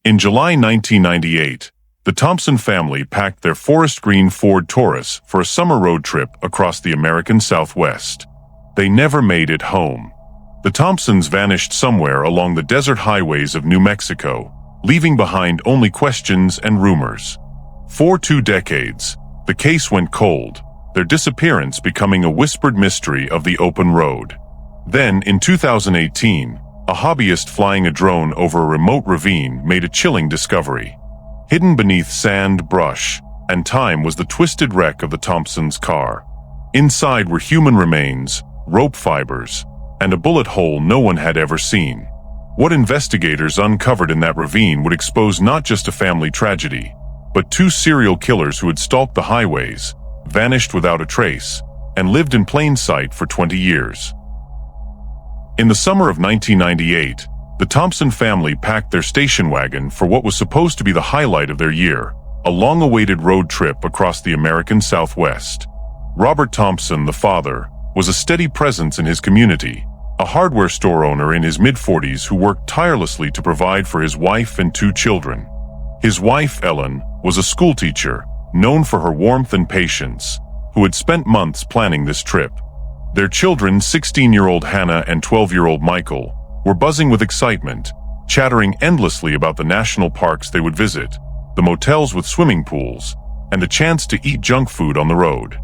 In July 1998, the Thompson family packed their forest green Ford Taurus for a summer road trip across the American Southwest. They never made it home. The Thompsons vanished somewhere along the desert highways of New Mexico, leaving behind only questions and rumors. For 2 decades, the case went cold, their disappearance becoming a whispered mystery of the open road. Then, in 2018, a hobbyist flying a drone over a remote ravine made a chilling discovery. Hidden beneath sand, brush, and time was the twisted wreck of the Thompsons' car. Inside were human remains, rope fibers, and a bullet hole no one had ever seen. What investigators uncovered in that ravine would expose not just a family tragedy, but 2 serial killers who had stalked the highways, vanished without a trace, and lived in plain sight for 20 years. In the summer of 1998, the Thompson family packed their station wagon for what was supposed to be the highlight of their year, a long-awaited road trip across the American Southwest. Robert Thompson, the father, was a steady presence in his community, a hardware store owner in his mid-40s who worked tirelessly to provide for his wife and 2 children. His wife, Ellen, was a schoolteacher, known for her warmth and patience, who had spent months planning this trip. Their children, 16-year-old Hannah and 12-year-old Michael, were buzzing with excitement, chattering endlessly about the national parks they would visit, the motels with swimming pools, and the chance to eat junk food on the road.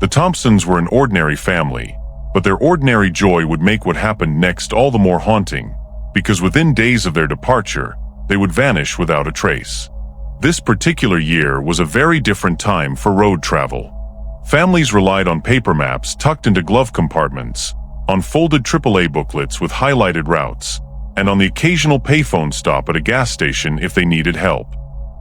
The Thompsons were an ordinary family, but their ordinary joy would make what happened next all the more haunting, because within days of their departure, they would vanish without a trace. This particular year was a very different time for road travel. Families relied on paper maps tucked into glove compartments, on folded AAA booklets with highlighted routes, and on the occasional payphone stop at a gas station if they needed help.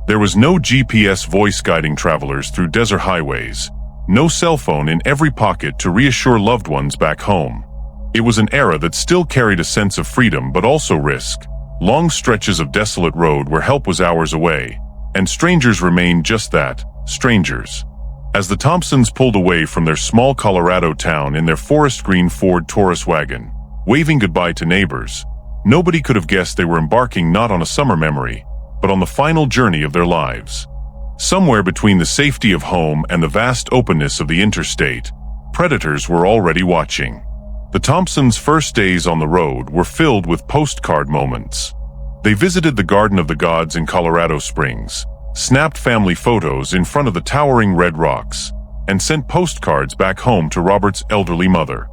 There was no GPS voice guiding travelers through desert highways, no cell phone in every pocket to reassure loved ones back home. It was an era that still carried a sense of freedom but also risk, long stretches of desolate road where help was hours away, and strangers remained just that, strangers. As the Thompsons pulled away from their small Colorado town in their forest green Ford Taurus wagon, waving goodbye to neighbors, nobody could have guessed they were embarking not on a summer memory, but on the final journey of their lives. Somewhere between the safety of home and the vast openness of the interstate, predators were already watching. The Thompsons' first days on the road were filled with postcard moments. They visited the Garden of the Gods in Colorado Springs, snapped family photos in front of the towering red rocks, and sent postcards back home to Robert's elderly mother.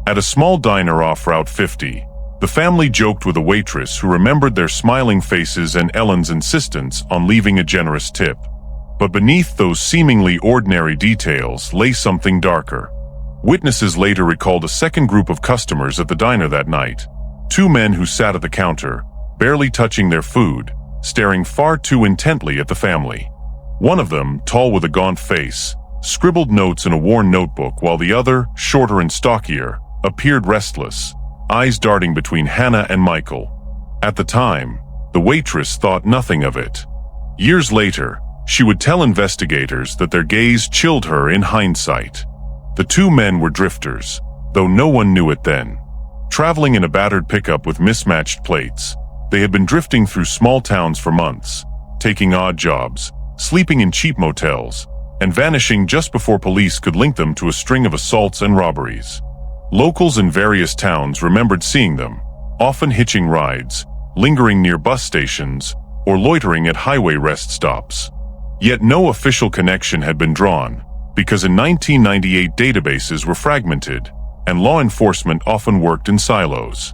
At a small diner off Route 50, the family joked with a waitress who remembered their smiling faces and Ellen's insistence on leaving a generous tip. But beneath those seemingly ordinary details lay something darker. Witnesses later recalled a second group of customers at the diner that night, 2 men who sat at the counter, barely touching their food, staring far too intently at the family. One of them, tall with a gaunt face, scribbled notes in a worn notebook while the other, shorter and stockier, appeared restless, eyes darting between Hannah and Michael. At the time, the waitress thought nothing of it. Years later, she would tell investigators that their gaze chilled her in hindsight. The 2 men were drifters, though no one knew it then. Traveling in a battered pickup with mismatched plates, they had been drifting through small towns for months, taking odd jobs, sleeping in cheap motels, and vanishing just before police could link them to a string of assaults and robberies. Locals in various towns remembered seeing them, often hitching rides, lingering near bus stations, or loitering at highway rest stops. Yet no official connection had been drawn, because in 1998 databases were fragmented, and law enforcement often worked in silos.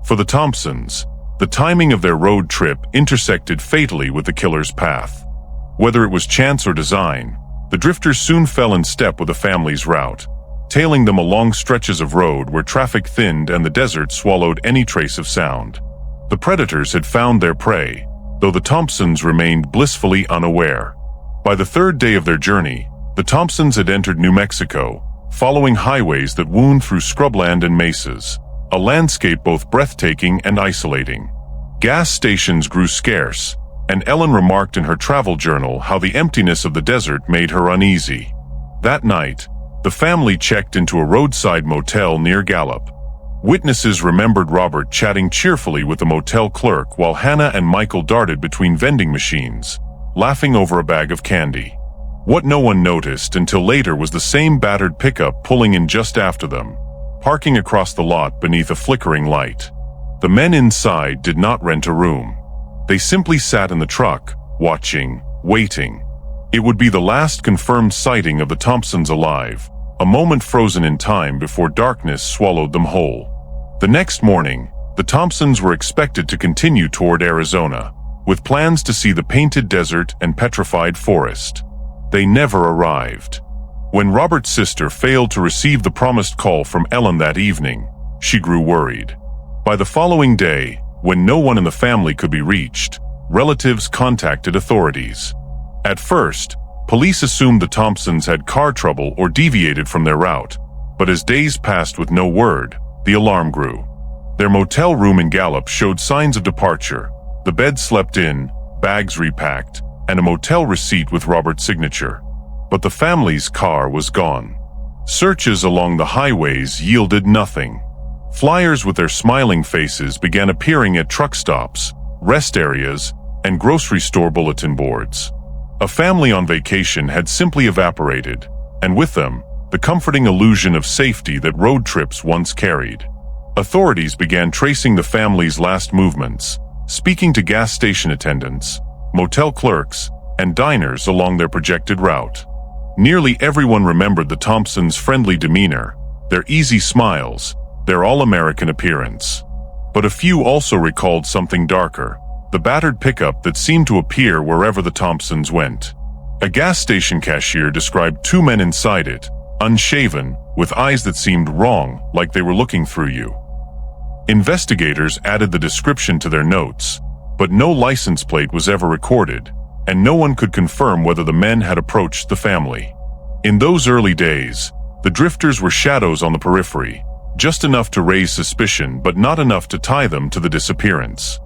For the Thompsons, the timing of their road trip intersected fatally with the killer's path. Whether it was chance or design, the drifters soon fell in step with the family's route, tailing them along stretches of road where traffic thinned and the desert swallowed any trace of sound. The predators had found their prey, though the Thompsons remained blissfully unaware. By the 3rd day of their journey, the Thompsons had entered New Mexico, following highways that wound through scrubland and mesas, a landscape both breathtaking and isolating. Gas stations grew scarce, and Ellen remarked in her travel journal how the emptiness of the desert made her uneasy. That night, the family checked into a roadside motel near Gallup. Witnesses remembered Robert chatting cheerfully with the motel clerk while Hannah and Michael darted between vending machines, laughing over a bag of candy. What no one noticed until later was the same battered pickup pulling in just after them, parking across the lot beneath a flickering light. The men inside did not rent a room. They simply sat in the truck, watching, waiting. It would be the last confirmed sighting of the Thompsons alive, a moment frozen in time before darkness swallowed them whole. The next morning, the Thompsons were expected to continue toward Arizona, with plans to see the Painted Desert and Petrified Forest. They never arrived. When Robert's sister failed to receive the promised call from Ellen that evening, she grew worried. By the following day, when no one in the family could be reached, relatives contacted authorities. At first, police assumed the Thompsons had car trouble or deviated from their route, but as days passed with no word, the alarm grew. Their motel room in Gallup showed signs of departure, the bed slept in, bags repacked, and a motel receipt with Robert's signature. But the family's car was gone. Searches along the highways yielded nothing. Flyers with their smiling faces began appearing at truck stops, rest areas, and grocery store bulletin boards. A family on vacation had simply evaporated, and with them, the comforting illusion of safety that road trips once carried. Authorities began tracing the family's last movements, speaking to gas station attendants, motel clerks, and diners along their projected route. Nearly everyone remembered the Thompsons' friendly demeanor, their easy smiles, their all-American appearance. But a few also recalled something darker, the battered pickup that seemed to appear wherever the Thompsons went. A gas station cashier described two men inside it, unshaven, with eyes that seemed wrong, like they were looking through you. Investigators added the description to their notes, but no license plate was ever recorded, and no one could confirm whether the men had approached the family. In those early days, the drifters were shadows on the periphery, just enough to raise suspicion but not enough to tie them to the disappearance.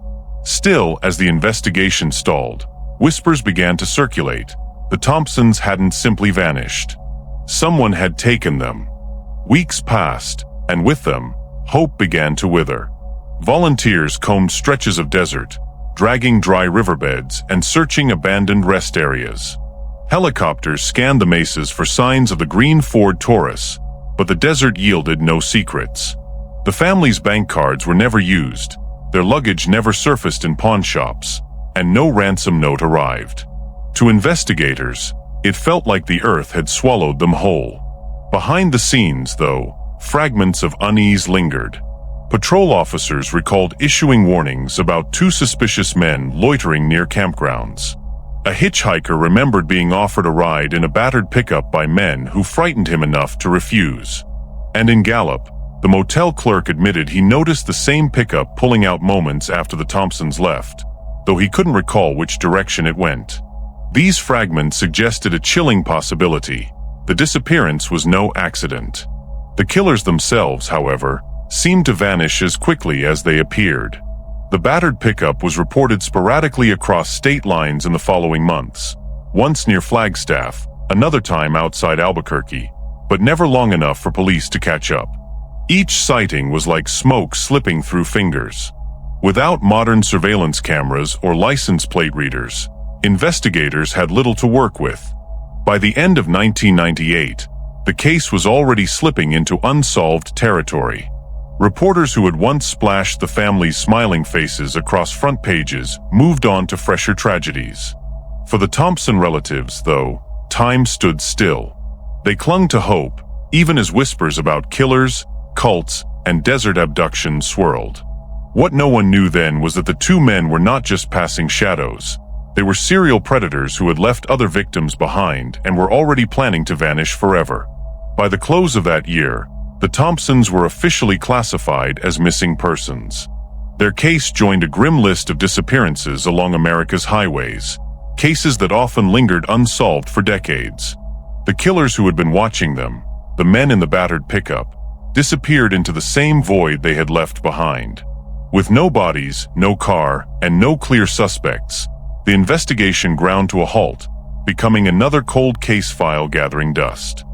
Still, as the investigation stalled, whispers began to circulate. The Thompsons hadn't simply vanished. Someone had taken them. Weeks passed, and with them, hope began to wither. Volunteers combed stretches of desert, dragging dry riverbeds and searching abandoned rest areas. Helicopters scanned the mesas for signs of the green Ford Taurus, but the desert yielded no secrets. The family's bank cards were never used, their luggage never surfaced in pawn shops, and no ransom note arrived. To investigators, it felt like the earth had swallowed them whole. Behind the scenes, though, fragments of unease lingered. Patrol officers recalled issuing warnings about two suspicious men loitering near campgrounds. A hitchhiker remembered being offered a ride in a battered pickup by men who frightened him enough to refuse. And in Gallup, the motel clerk admitted he noticed the same pickup pulling out moments after the Thompsons left, though he couldn't recall which direction it went. These fragments suggested a chilling possibility. The disappearance was no accident. The killers themselves, however, seemed to vanish as quickly as they appeared. The battered pickup was reported sporadically across state lines in the following months, once near Flagstaff, another time outside Albuquerque, but never long enough for police to catch up. Each sighting was like smoke slipping through fingers. Without modern surveillance cameras or license plate readers, investigators had little to work with. By the end of 1998, the case was already slipping into unsolved territory. Reporters who had once splashed the family's smiling faces across front pages moved on to fresher tragedies. For the Thompson relatives, though, time stood still. They clung to hope, even as whispers about killers, cults, and desert abductions swirled. What no one knew then was that the two men were not just passing shadows. They were serial predators who had left other victims behind and were already planning to vanish forever. By the close of that year, the Thompsons were officially classified as missing persons. Their case joined a grim list of disappearances along America's highways, cases that often lingered unsolved for decades. The killers who had been watching them, the men in the battered pickup, disappeared into the same void they had left behind. With no bodies, no car, and no clear suspects, the investigation ground to a halt, becoming another cold case file gathering dust.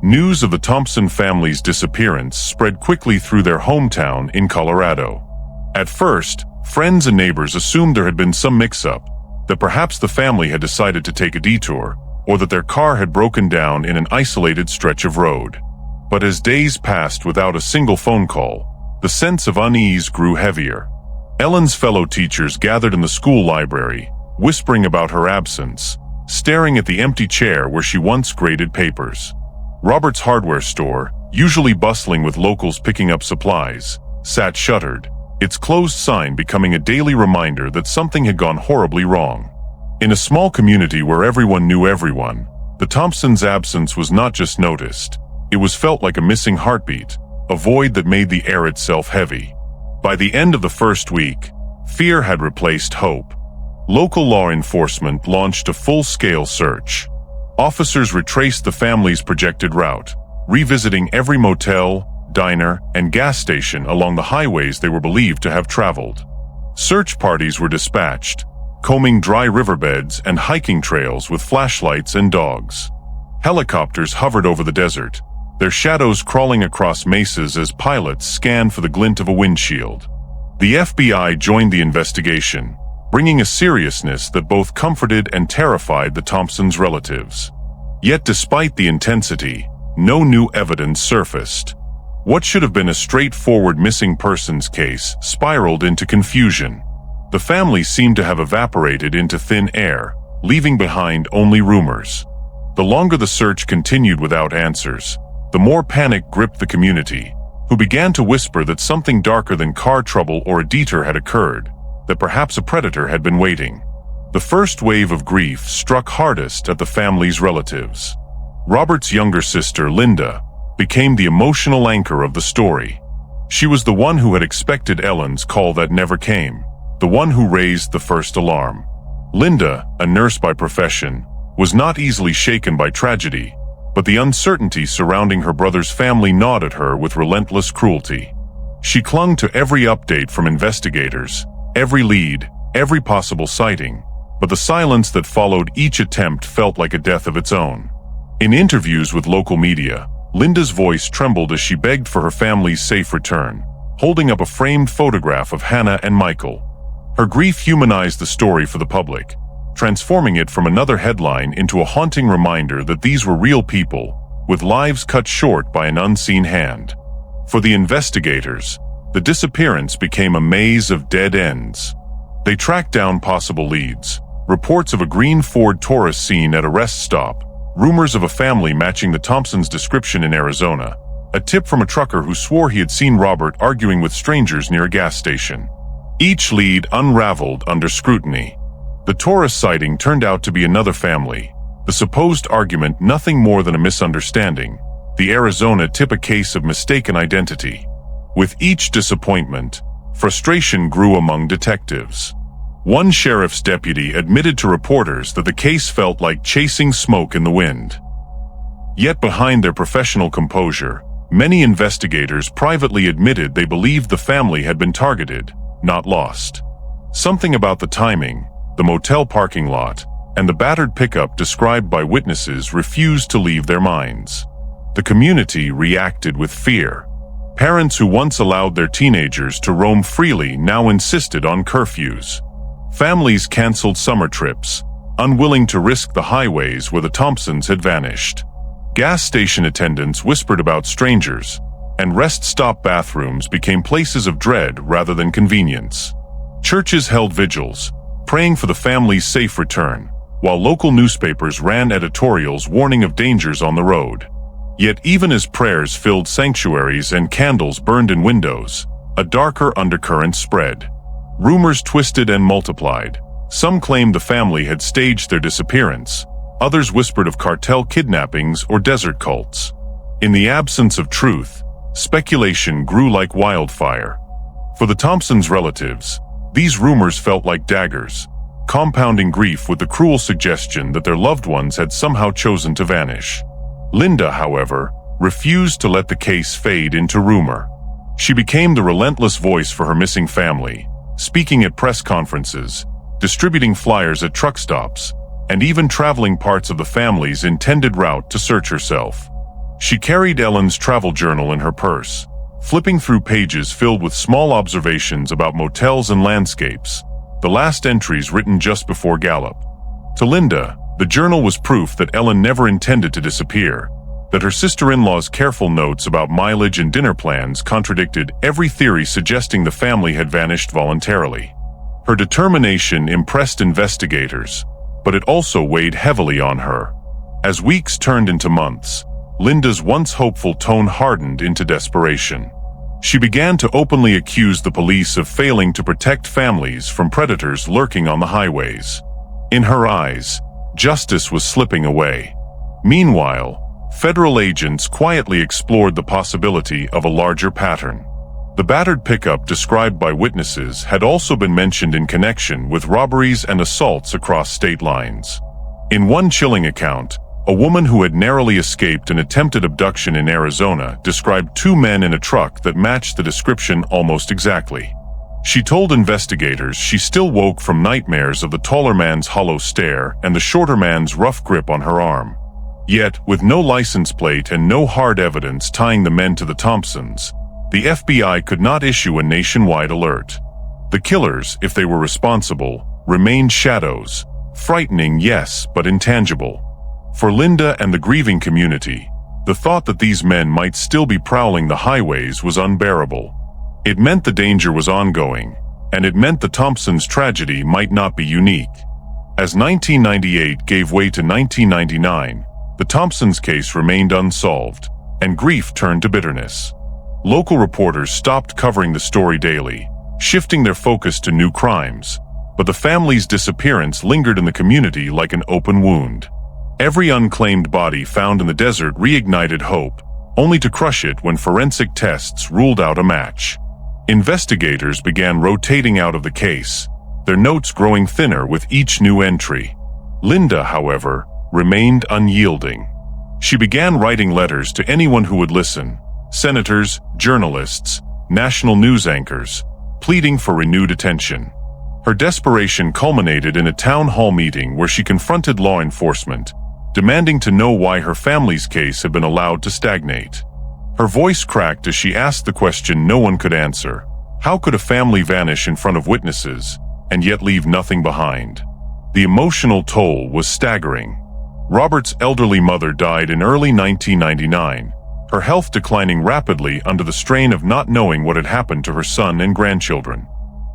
News of the Thompson family's disappearance spread quickly through their hometown in Colorado. At first, friends and neighbors assumed there had been some mix-up, that perhaps the family had decided to take a detour, or that their car had broken down in an isolated stretch of road. But as days passed without a single phone call, the sense of unease grew heavier. Ellen's fellow teachers gathered in the school library, whispering about her absence, staring at the empty chair where she once graded papers. Robert's hardware store, usually bustling with locals picking up supplies, sat shuttered, its closed sign becoming a daily reminder that something had gone horribly wrong. In a small community where everyone knew everyone, the Thompsons' absence was not just noticed, it was felt like a missing heartbeat, a void that made the air itself heavy. By the end of the first week, fear had replaced hope. Local law enforcement launched a full-scale search. Officers retraced the family's projected route, revisiting every motel, diner, and gas station along the highways they were believed to have traveled. Search parties were dispatched, combing dry riverbeds and hiking trails with flashlights and dogs. Helicopters hovered over the desert, their shadows crawling across mesas as pilots scanned for the glint of a windshield. The FBI joined the investigation, bringing a seriousness that both comforted and terrified the Thompsons' relatives. Yet despite the intensity, no new evidence surfaced. What should have been a straightforward missing persons case spiraled into confusion. The family seemed to have evaporated into thin air, leaving behind only rumors. The longer the search continued without answers, the more panic gripped the community, who began to whisper that something darker than car trouble or a detour had occurred, that perhaps a predator had been waiting. The first wave of grief struck hardest at the family's relatives. Robert's younger sister, Linda, became the emotional anchor of the story. She was the one who had expected Ellen's call that never came, the one who raised the first alarm. Linda, a nurse by profession, was not easily shaken by tragedy, but the uncertainty surrounding her brother's family gnawed at her with relentless cruelty. She clung to every update from investigators, every lead, every possible sighting, but the silence that followed each attempt felt like a death of its own. In interviews with local media, Linda's voice trembled as she begged for her family's safe return, holding up a framed photograph of Hannah and Michael. Her grief humanized the story for the public, transforming it from another headline into a haunting reminder that these were real people, with lives cut short by an unseen hand. For the investigators, the disappearance became a maze of dead ends. They tracked down possible leads, reports of a green Ford Taurus seen at a rest stop, rumors of a family matching the Thompsons' description in Arizona, a tip from a trucker who swore he had seen Robert arguing with strangers near a gas station. Each lead unraveled under scrutiny. The Taurus sighting turned out to be another family, the supposed argument nothing more than a misunderstanding, the Arizona tip a case of mistaken identity. With each disappointment, frustration grew among detectives. One sheriff's deputy admitted to reporters that the case felt like chasing smoke in the wind. Yet behind their professional composure, many investigators privately admitted they believed the family had been targeted, not lost. Something about the timing, the motel parking lot, and the battered pickup described by witnesses refused to leave their minds. The community reacted with fear. Parents who once allowed their teenagers to roam freely now insisted on curfews. Families canceled summer trips, unwilling to risk the highways where the Thompsons had vanished. Gas station attendants whispered about strangers, and rest stop bathrooms became places of dread rather than convenience. Churches held vigils, praying for the family's safe return, while local newspapers ran editorials warning of dangers on the road. Yet even as prayers filled sanctuaries and candles burned in windows, a darker undercurrent spread. Rumors twisted and multiplied. Some claimed the family had staged their disappearance. Others whispered of cartel kidnappings or desert cults. In the absence of truth, speculation grew like wildfire. For the Thompsons' relatives, these rumors felt like daggers, compounding grief with the cruel suggestion that their loved ones had somehow chosen to vanish. Linda, however, refused to let the case fade into rumor. She became the relentless voice for her missing family, speaking at press conferences, distributing flyers at truck stops, and even traveling parts of the family's intended route to search herself. She carried Ellen's travel journal in her purse, flipping through pages filled with small observations about motels and landscapes, the last entries written just before Gallup. To Linda, the journal was proof that Ellen never intended to disappear, that her sister-in-law's careful notes about mileage and dinner plans contradicted every theory suggesting the family had vanished voluntarily. Her determination impressed investigators, but it also weighed heavily on her. As weeks turned into months, Linda's once hopeful tone hardened into desperation. She began to openly accuse the police of failing to protect families from predators lurking on the highways. In her eyes, justice was slipping away. Meanwhile, federal agents quietly explored the possibility of a larger pattern. The battered pickup described by witnesses had also been mentioned in connection with robberies and assaults across state lines. In one chilling account, a woman who had narrowly escaped an attempted abduction in Arizona described two men in a truck that matched the description almost exactly. She told investigators she still woke from nightmares of the taller man's hollow stare and the shorter man's rough grip on her arm. Yet, with no license plate and no hard evidence tying the men to the Thompsons, the FBI could not issue a nationwide alert. The killers, if they were responsible, remained shadows, frightening, yes, but intangible. For Linda and the grieving community, the thought that these men might still be prowling the highways was unbearable. It meant the danger was ongoing, and it meant the Thompsons' tragedy might not be unique. As 1998 gave way to 1999, the Thompsons' case remained unsolved, and grief turned to bitterness. Local reporters stopped covering the story daily, shifting their focus to new crimes, but the family's disappearance lingered in the community like an open wound. Every unclaimed body found in the desert reignited hope, only to crush it when forensic tests ruled out a match. Investigators began rotating out of the case, their notes growing thinner with each new entry. Linda, however, remained unyielding. She began writing letters to anyone who would listen, senators, journalists, national news anchors, pleading for renewed attention. Her desperation culminated in a town hall meeting where she confronted law enforcement, demanding to know why her family's case had been allowed to stagnate. Her voice cracked as she asked the question no one could answer. How could a family vanish in front of witnesses and yet leave nothing behind? The emotional toll was staggering. Robert's elderly mother died in early 1999, her health declining rapidly under the strain of not knowing what had happened to her son and grandchildren.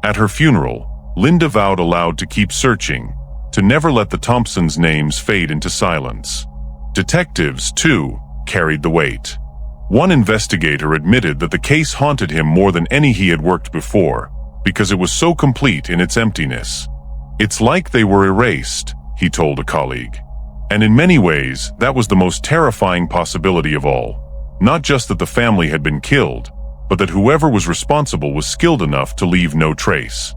At her funeral, Linda vowed aloud to keep searching, to never let the Thompsons' names fade into silence. Detectives, too, carried the weight. One investigator admitted that the case haunted him more than any he had worked before, because it was so complete in its emptiness. "It's like they were erased," he told a colleague. And in many ways, that was the most terrifying possibility of all. Not just that the family had been killed, but that whoever was responsible was skilled enough to leave no trace.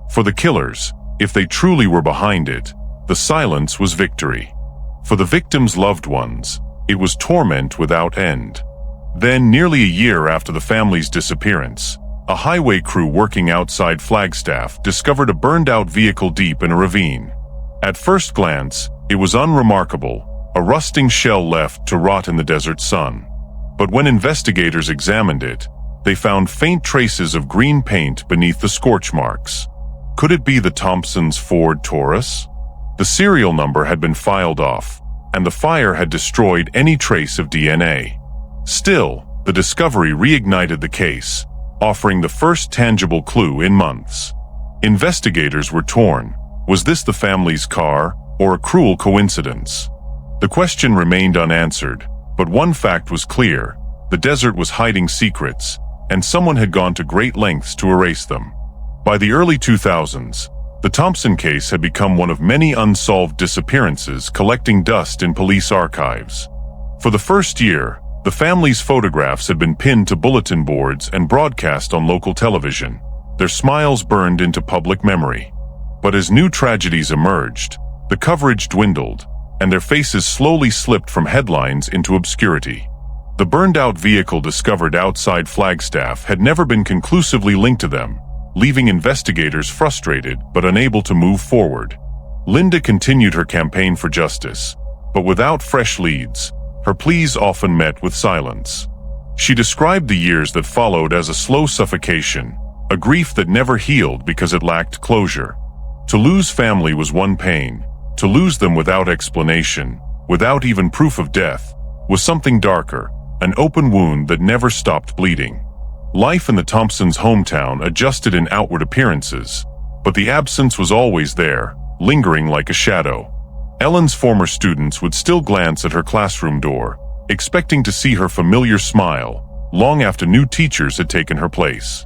For the killers, if they truly were behind it, the silence was victory. For the victims' loved ones, it was torment without end. Then, nearly a year after the family's disappearance, a highway crew working outside Flagstaff discovered a burned-out vehicle deep in a ravine. At first glance, it was unremarkable, a rusting shell left to rot in the desert sun. But when investigators examined it, they found faint traces of green paint beneath the scorch marks. Could it be the Thompsons' Ford Taurus? The serial number had been filed off, and the fire had destroyed any trace of DNA. Still, the discovery reignited the case, offering the first tangible clue in months. Investigators were torn. Was this the family's car, or a cruel coincidence? The question remained unanswered, but one fact was clear: the desert was hiding secrets, and someone had gone to great lengths to erase them. By the early 2000s, the Thompson case had become one of many unsolved disappearances collecting dust in police archives. For the first year, the family's photographs had been pinned to bulletin boards and broadcast on local television, their smiles burned into public memory. But as new tragedies emerged, the coverage dwindled, and their faces slowly slipped from headlines into obscurity. The burned-out vehicle discovered outside Flagstaff had never been conclusively linked to them, leaving investigators frustrated but unable to move forward. Linda continued her campaign for justice, but without fresh leads, her pleas often met with silence. She described the years that followed as a slow suffocation, a grief that never healed because it lacked closure. To lose family was one pain. To lose them without explanation, without even proof of death, was something darker, an open wound that never stopped bleeding. Life in the Thompsons' hometown adjusted in outward appearances, but the absence was always there, lingering like a shadow. Ellen's former students would still glance at her classroom door, expecting to see her familiar smile, long after new teachers had taken her place.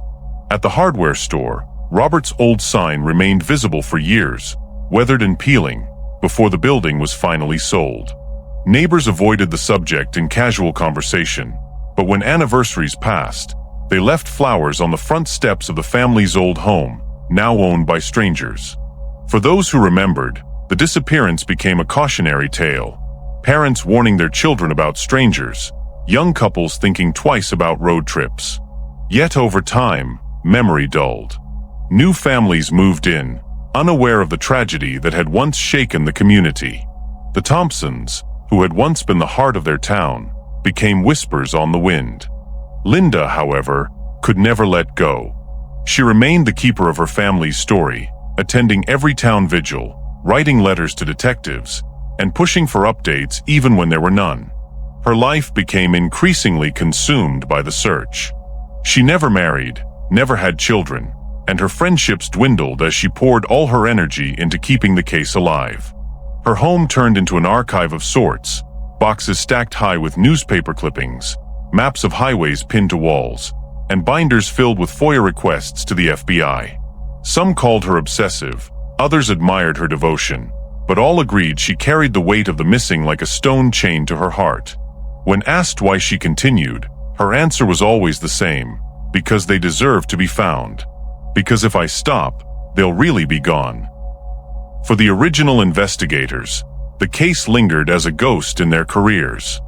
At the hardware store, Robert's old sign remained visible for years, weathered and peeling, before the building was finally sold. Neighbors avoided the subject in casual conversation, but when anniversaries passed, they left flowers on the front steps of the family's old home, now owned by strangers. For those who remembered, the disappearance became a cautionary tale. Parents warning their children about strangers, young couples thinking twice about road trips. Yet over time, memory dulled. New families moved in, unaware of the tragedy that had once shaken the community. The Thompsons, who had once been the heart of their town, became whispers on the wind. Linda, however, could never let go. She remained the keeper of her family's story, attending every town vigil, writing letters to detectives, and pushing for updates even when there were none. Her life became increasingly consumed by the search. She never married, never had children, and her friendships dwindled as she poured all her energy into keeping the case alive. Her home turned into an archive of sorts, boxes stacked high with newspaper clippings, maps of highways pinned to walls, and binders filled with FOIA requests to the FBI. Some called her obsessive, others admired her devotion, but all agreed she carried the weight of the missing like a stone chained to her heart. When asked why she continued, her answer was always the same: because they deserve to be found. Because if I stop, they'll really be gone. For the original investigators, the case lingered as a ghost in their careers.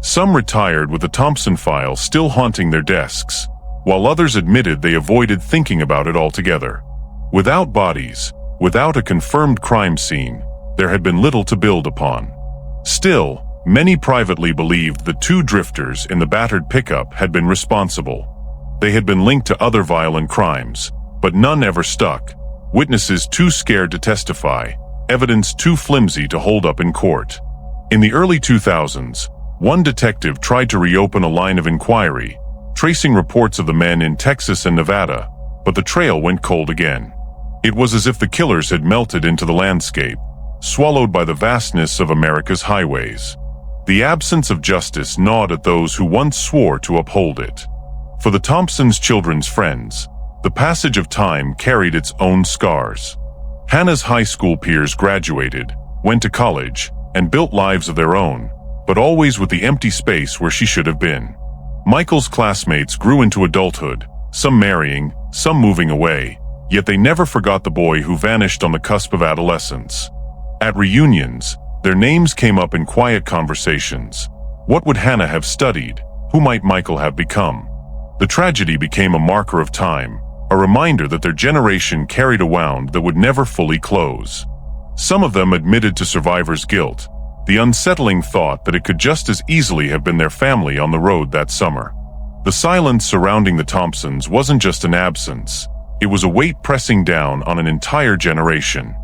Some retired with the Thompson file still haunting their desks, while others admitted they avoided thinking about it altogether. Without bodies, without a confirmed crime scene, there had been little to build upon. Still, many privately believed the two drifters in the battered pickup had been responsible. They had been linked to other violent crimes, but none ever stuck. Witnesses too scared to testify, evidence too flimsy to hold up in court. In the early 2000s, one detective tried to reopen a line of inquiry, tracing reports of the men in Texas and Nevada, but the trail went cold again. It was as if the killers had melted into the landscape, swallowed by the vastness of America's highways. The absence of justice gnawed at those who once swore to uphold it. For the Thompsons' children's friends, the passage of time carried its own scars. Hannah's high school peers graduated, went to college, and built lives of their own, but always with the empty space where she should have been. Michael's classmates grew into adulthood, some marrying, some moving away, yet they never forgot the boy who vanished on the cusp of adolescence. At reunions, their names came up in quiet conversations. What would Hannah have studied? Who might Michael have become? The tragedy became a marker of time, a reminder that their generation carried a wound that would never fully close. Some of them admitted to survivor's guilt, the unsettling thought that it could just as easily have been their family on the road that summer. The silence surrounding the Thompsons wasn't just an absence, it was a weight pressing down on an entire generation.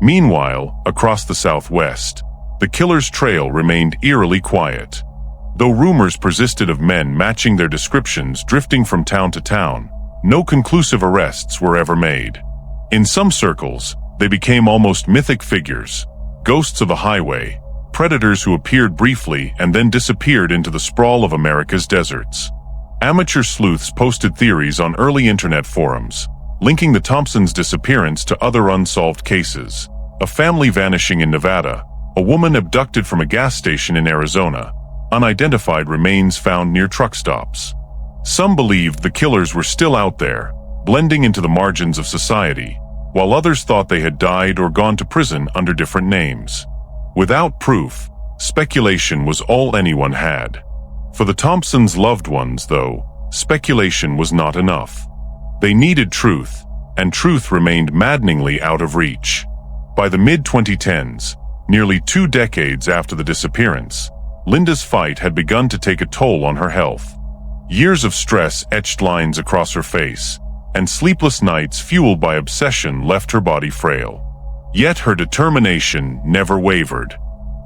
Meanwhile, across the Southwest, the killer's trail remained eerily quiet. Though rumors persisted of men matching their descriptions drifting from town to town, no conclusive arrests were ever made. In some circles, they became almost mythic figures, ghosts of the highway, predators who appeared briefly and then disappeared into the sprawl of America's deserts. Amateur sleuths posted theories on early internet forums, linking the Thompsons' disappearance to other unsolved cases: a family vanishing in Nevada, a woman abducted from a gas station in Arizona, unidentified remains found near truck stops. Some believed the killers were still out there, blending into the margins of society, while others thought they had died or gone to prison under different names. Without proof, speculation was all anyone had. For the Thompsons' loved ones, though, speculation was not enough. They needed truth, and truth remained maddeningly out of reach. By the mid-2010s, nearly 2 decades after the disappearance, Linda's fight had begun to take a toll on her health. Years of stress etched lines across her face, and sleepless nights fueled by obsession left her body frail. Yet her determination never wavered.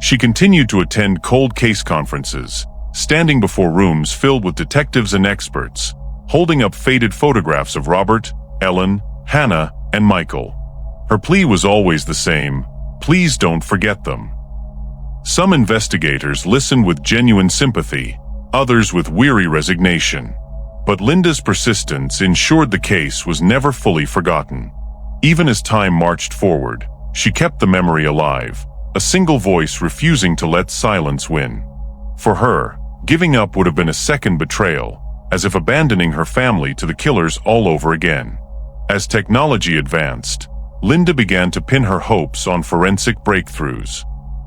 She continued to attend cold case conferences, standing before rooms filled with detectives and experts, holding up faded photographs of Robert, Ellen, Hannah, and Michael. Her plea was always the same: please don't forget them. Some investigators listened with genuine sympathy, others with weary resignation. But Linda's persistence ensured the case was never fully forgotten. Even as time marched forward, she kept the memory alive, a single voice refusing to let silence win. For her, giving up would have been a second betrayal, as if abandoning her family to the killers all over again. As technology advanced, Linda began to pin her hopes on forensic breakthroughs.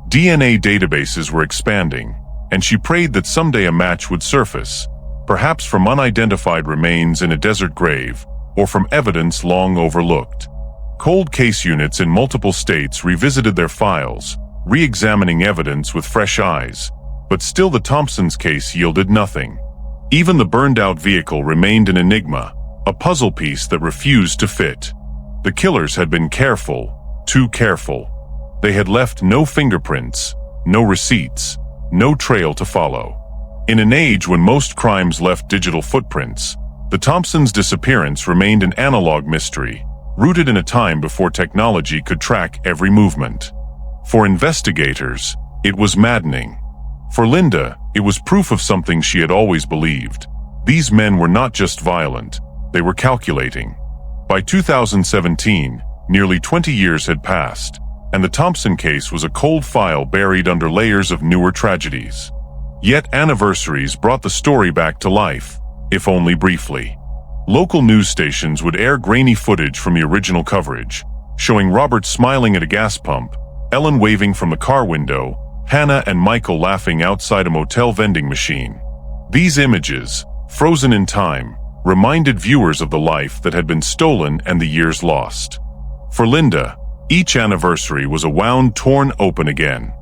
DNA databases were expanding, and she prayed that someday a match would surface, perhaps from unidentified remains in a desert grave, or from evidence long overlooked. Cold case units in multiple states revisited their files, re-examining evidence with fresh eyes, but still the Thompsons case yielded nothing. Even the burned-out vehicle remained an enigma, a puzzle piece that refused to fit. The killers had been careful, too careful. They had left no fingerprints, no receipts, no trail to follow. In an age when most crimes left digital footprints, the Thompsons' disappearance remained an analog mystery, rooted in a time before technology could track every movement. For investigators, it was maddening. For Linda, it was proof of something she had always believed. These men were not just violent, they were calculating. By 2017, nearly 20 years had passed, and the Thompson case was a cold file buried under layers of newer tragedies. Yet anniversaries brought the story back to life, if only briefly. Local news stations would air grainy footage from the original coverage, showing Robert smiling at a gas pump, Ellen waving from the car window, Hannah and Michael laughing outside a motel vending machine. These images, frozen in time, reminded viewers of the life that had been stolen and the years lost. For Linda, each anniversary was a wound torn open again.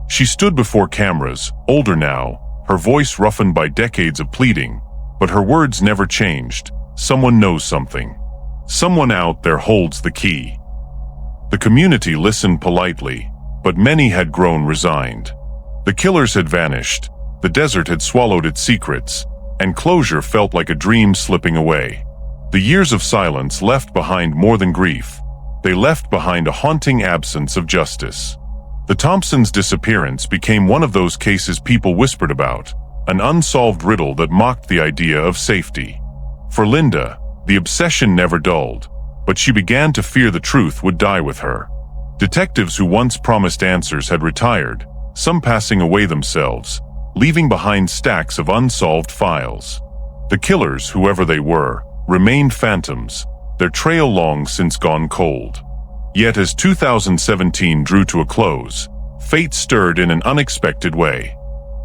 She stood before cameras, older now, her voice roughened by decades of pleading, but her words never changed. Someone knows something. Someone out there holds the key. The community listened politely, but many had grown resigned. The killers had vanished, the desert had swallowed its secrets, and closure felt like a dream slipping away. The years of silence left behind more than grief. They left behind a haunting absence of justice. The Thompsons' disappearance became one of those cases people whispered about, an unsolved riddle that mocked the idea of safety. For Linda, the obsession never dulled, but she began to fear the truth would die with her. Detectives who once promised answers had retired, some passing away themselves, leaving behind stacks of unsolved files. The killers, whoever they were, remained phantoms, their trail long since gone cold. Yet as 2017 drew to a close, fate stirred in an unexpected way.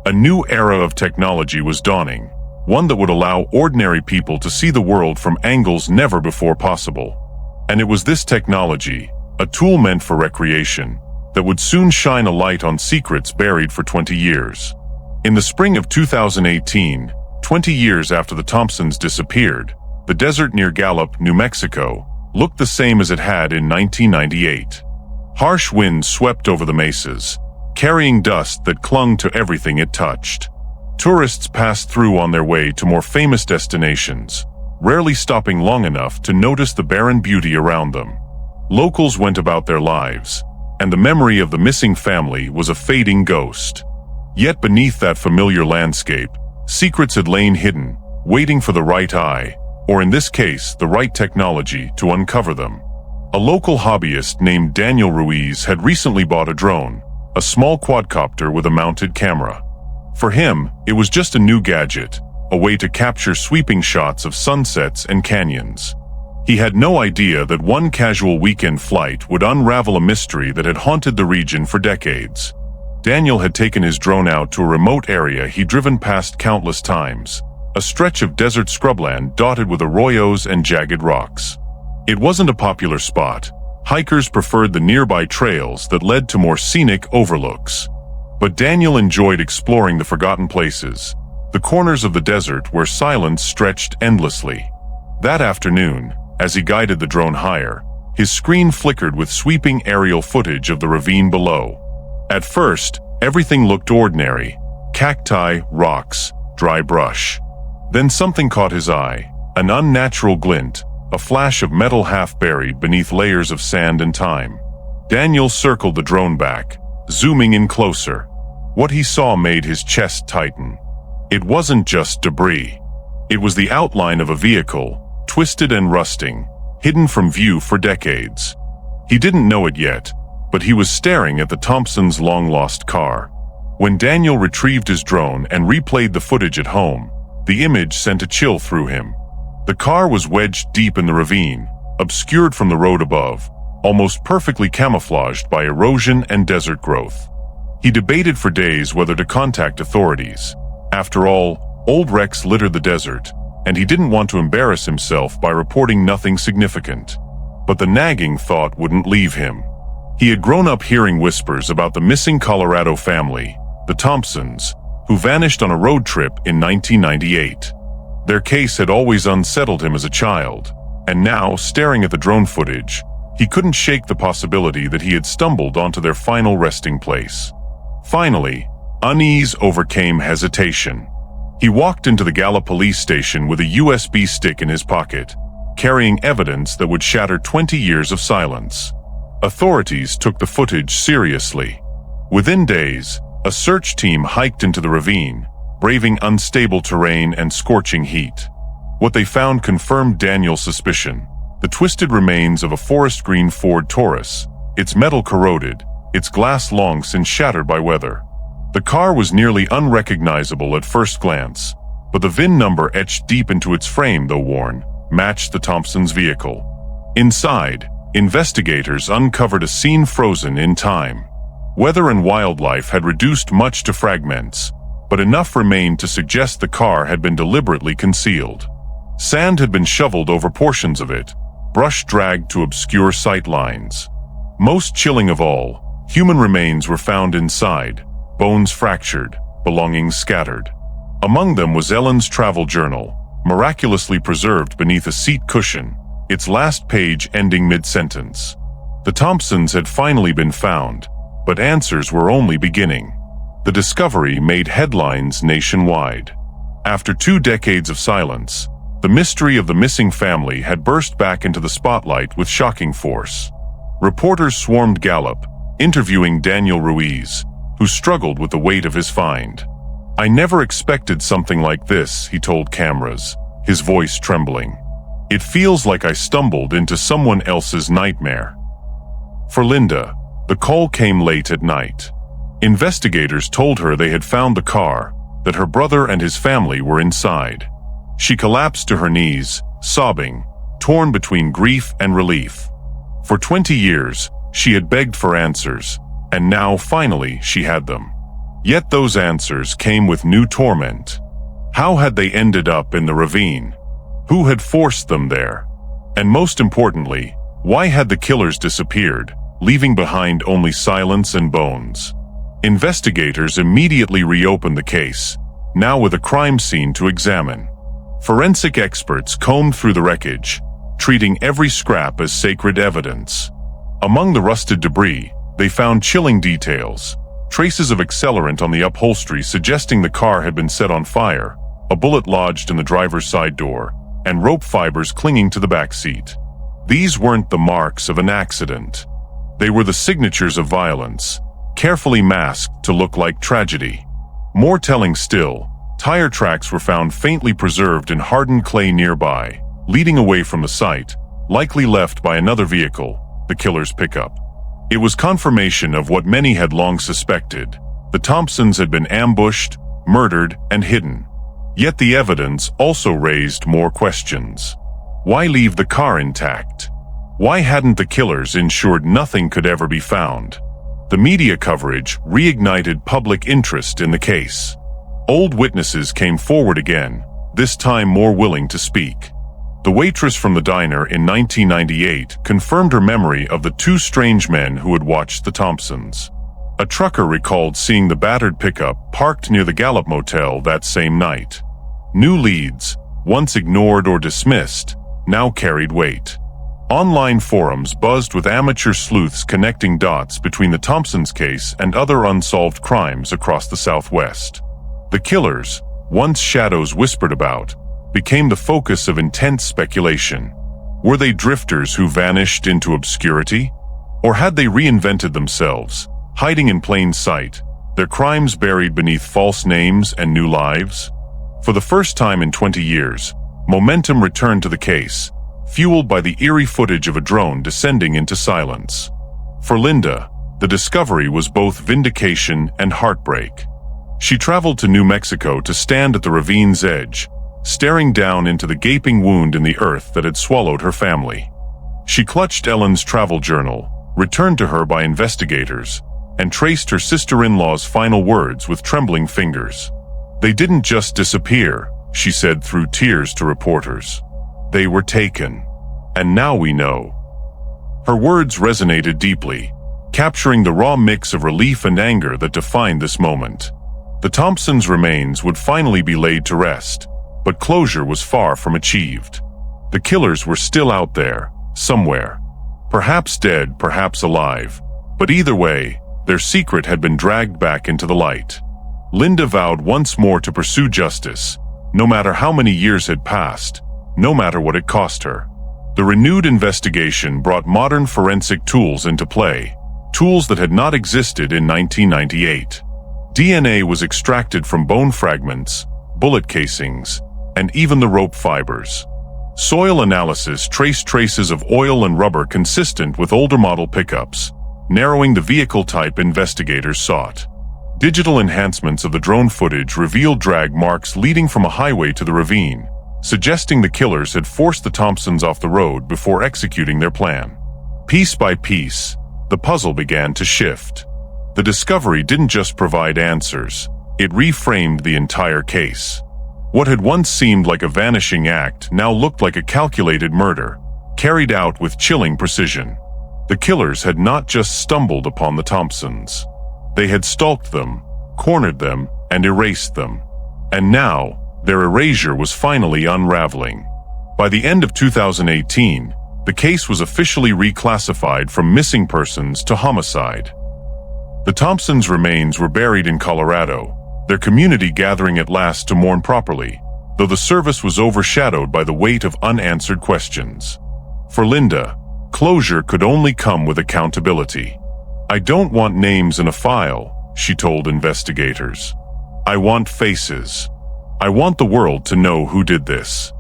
A new era of technology was dawning, one that would allow ordinary people to see the world from angles never before possible. And it was this technology, a tool meant for recreation, that would soon shine a light on secrets buried for 20 years. In the spring of 2018, 20 years after the Thompsons disappeared, the desert near Gallup, New Mexico, looked the same as it had in 1998. Harsh winds swept over the mesas, carrying dust that clung to everything it touched. Tourists passed through on their way to more famous destinations, rarely stopping long enough to notice the barren beauty around them. Locals went about their lives, and the memory of the missing family was a fading ghost. Yet beneath that familiar landscape, secrets had lain hidden, waiting for the right eye, or in this case, the right technology to uncover them. A local hobbyist named Daniel Ruiz had recently bought a drone, a small quadcopter with a mounted camera. For him, it was just a new gadget, a way to capture sweeping shots of sunsets and canyons. He had no idea that one casual weekend flight would unravel a mystery that had haunted the region for decades. Daniel had taken his drone out to a remote area he'd driven past countless times, a stretch of desert scrubland dotted with arroyos and jagged rocks. It wasn't a popular spot. Hikers preferred the nearby trails that led to more scenic overlooks. But Daniel enjoyed exploring the forgotten places, the corners of the desert where silence stretched endlessly. That afternoon, as he guided the drone higher, his screen flickered with sweeping aerial footage of the ravine below. At first, everything looked ordinary: cacti, rocks, dry brush. Then something caught his eye, an unnatural glint, a flash of metal half buried beneath layers of sand and time. Daniel circled the drone back, zooming in closer. What he saw made his chest tighten. It wasn't just debris. It was the outline of a vehicle, twisted and rusting, hidden from view for decades. He didn't know it yet, but he was staring at the Thompsons' long-lost car. When Daniel retrieved his drone and replayed the footage at home, the image sent a chill through him. The car was wedged deep in the ravine, obscured from the road above, almost perfectly camouflaged by erosion and desert growth. He debated for days whether to contact authorities. After all, old wrecks littered the desert, and he didn't want to embarrass himself by reporting nothing significant. But the nagging thought wouldn't leave him. He had grown up hearing whispers about the missing Colorado family, the Thompsons, who vanished on a road trip in 1998. Their case had always unsettled him as a child, and now, staring at the drone footage, he couldn't shake the possibility that he had stumbled onto their final resting place. Finally, unease overcame hesitation. He walked into the Gallup police station with a USB stick in his pocket, carrying evidence that would shatter 20 years of silence. Authorities took the footage seriously. Within days, a search team hiked into the ravine, braving unstable terrain and scorching heat. What they found confirmed Daniel's suspicion: the twisted remains of a forest green Ford Taurus, its metal corroded, its glass long since shattered by weather. The car was nearly unrecognizable at first glance, but the VIN number etched deep into its frame, though worn, matched the Thompsons' vehicle. Inside, investigators uncovered a scene frozen in time. Weather and wildlife had reduced much to fragments, but enough remained to suggest the car had been deliberately concealed. Sand had been shoveled over portions of it, brush dragged to obscure sight lines. Most chilling of all, human remains were found inside, bones fractured, belongings scattered. Among them was Ellen's travel journal, miraculously preserved beneath a seat cushion, its last page ending mid-sentence. The Thompsons had finally been found, but answers were only beginning. The discovery made headlines nationwide. After 2 decades of silence, the mystery of the missing family had burst back into the spotlight with shocking force. Reporters swarmed Gallup, interviewing Daniel Ruiz, who struggled with the weight of his find. "I never expected something like this," he told cameras, his voice trembling. "It feels like I stumbled into someone else's nightmare." For Linda, the call came late at night. Investigators told her they had found the car, that her brother and his family were inside. She collapsed to her knees, sobbing, torn between grief and relief. For 20 years, she had begged for answers, and now finally she had them. Yet those answers came with new torment. How had they ended up in the ravine? Who had forced them there? And most importantly, why had the killers disappeared, leaving behind only silence and bones? Investigators immediately reopened the case, now with a crime scene to examine. Forensic experts combed through the wreckage, treating every scrap as sacred evidence. Among the rusted debris, they found chilling details: traces of accelerant on the upholstery suggesting the car had been set on fire, a bullet lodged in the driver's side door, and rope fibers clinging to the back seat. These weren't the marks of an accident. They were the signatures of violence, carefully masked to look like tragedy. More telling still, tire tracks were found faintly preserved in hardened clay nearby, leading away from the site, likely left by another vehicle, the killer's pickup. It was confirmation of what many had long suspected: the Thompsons had been ambushed, murdered, and hidden. Yet the evidence also raised more questions. Why leave the car intact? Why hadn't the killers ensured nothing could ever be found? The media coverage reignited public interest in the case. Old witnesses came forward again, this time more willing to speak. The waitress from the diner in 1998 confirmed her memory of the 2 strange men who had watched the Thompsons. A trucker recalled seeing the battered pickup parked near the Gallup Motel that same night. New leads, once ignored or dismissed, now carried weight. Online forums buzzed with amateur sleuths connecting dots between the Thompsons case and other unsolved crimes across the Southwest. The killers, once shadows whispered about, became the focus of intense speculation. Were they drifters who vanished into obscurity? Or had they reinvented themselves, hiding in plain sight, their crimes buried beneath false names and new lives? For the first time in 20 years, momentum returned to the case, fueled by the eerie footage of a drone descending into silence. For Linda, the discovery was both vindication and heartbreak. She traveled to New Mexico to stand at the ravine's edge, staring down into the gaping wound in the earth that had swallowed her family. She clutched Ellen's travel journal, returned to her by investigators, and traced her sister-in-law's final words with trembling fingers. "They didn't just disappear," she said through tears to reporters. "They were taken. And now we know." Her words resonated deeply, capturing the raw mix of relief and anger that defined this moment. The Thompsons' remains would finally be laid to rest, but closure was far from achieved. The killers were still out there, somewhere. Perhaps dead, perhaps alive, but either way, their secret had been dragged back into the light. Linda vowed once more to pursue justice, no matter how many years had passed, no matter what it cost her. The renewed investigation brought modern forensic tools into play, tools that had not existed in 1998. DNA was extracted from bone fragments, bullet casings, and even the rope fibers. Soil analysis traced traces of oil and rubber consistent with older model pickups, narrowing the vehicle type investigators sought. Digital enhancements of the drone footage revealed drag marks leading from a highway to the ravine, suggesting the killers had forced the Thompsons off the road before executing their plan. Piece by piece, the puzzle began to shift. The discovery didn't just provide answers, it reframed the entire case. What had once seemed like a vanishing act now looked like a calculated murder, carried out with chilling precision. The killers had not just stumbled upon the Thompsons. They had stalked them, cornered them, and erased them. And now, their erasure was finally unraveling. By the end of 2018, the case was officially reclassified from missing persons to homicide. The Thompsons' remains were buried in Colorado, their community gathering at last to mourn properly, though the service was overshadowed by the weight of unanswered questions. For Linda, closure could only come with accountability. "I don't want names in a file," she told investigators. "I want faces. I want the world to know who did this."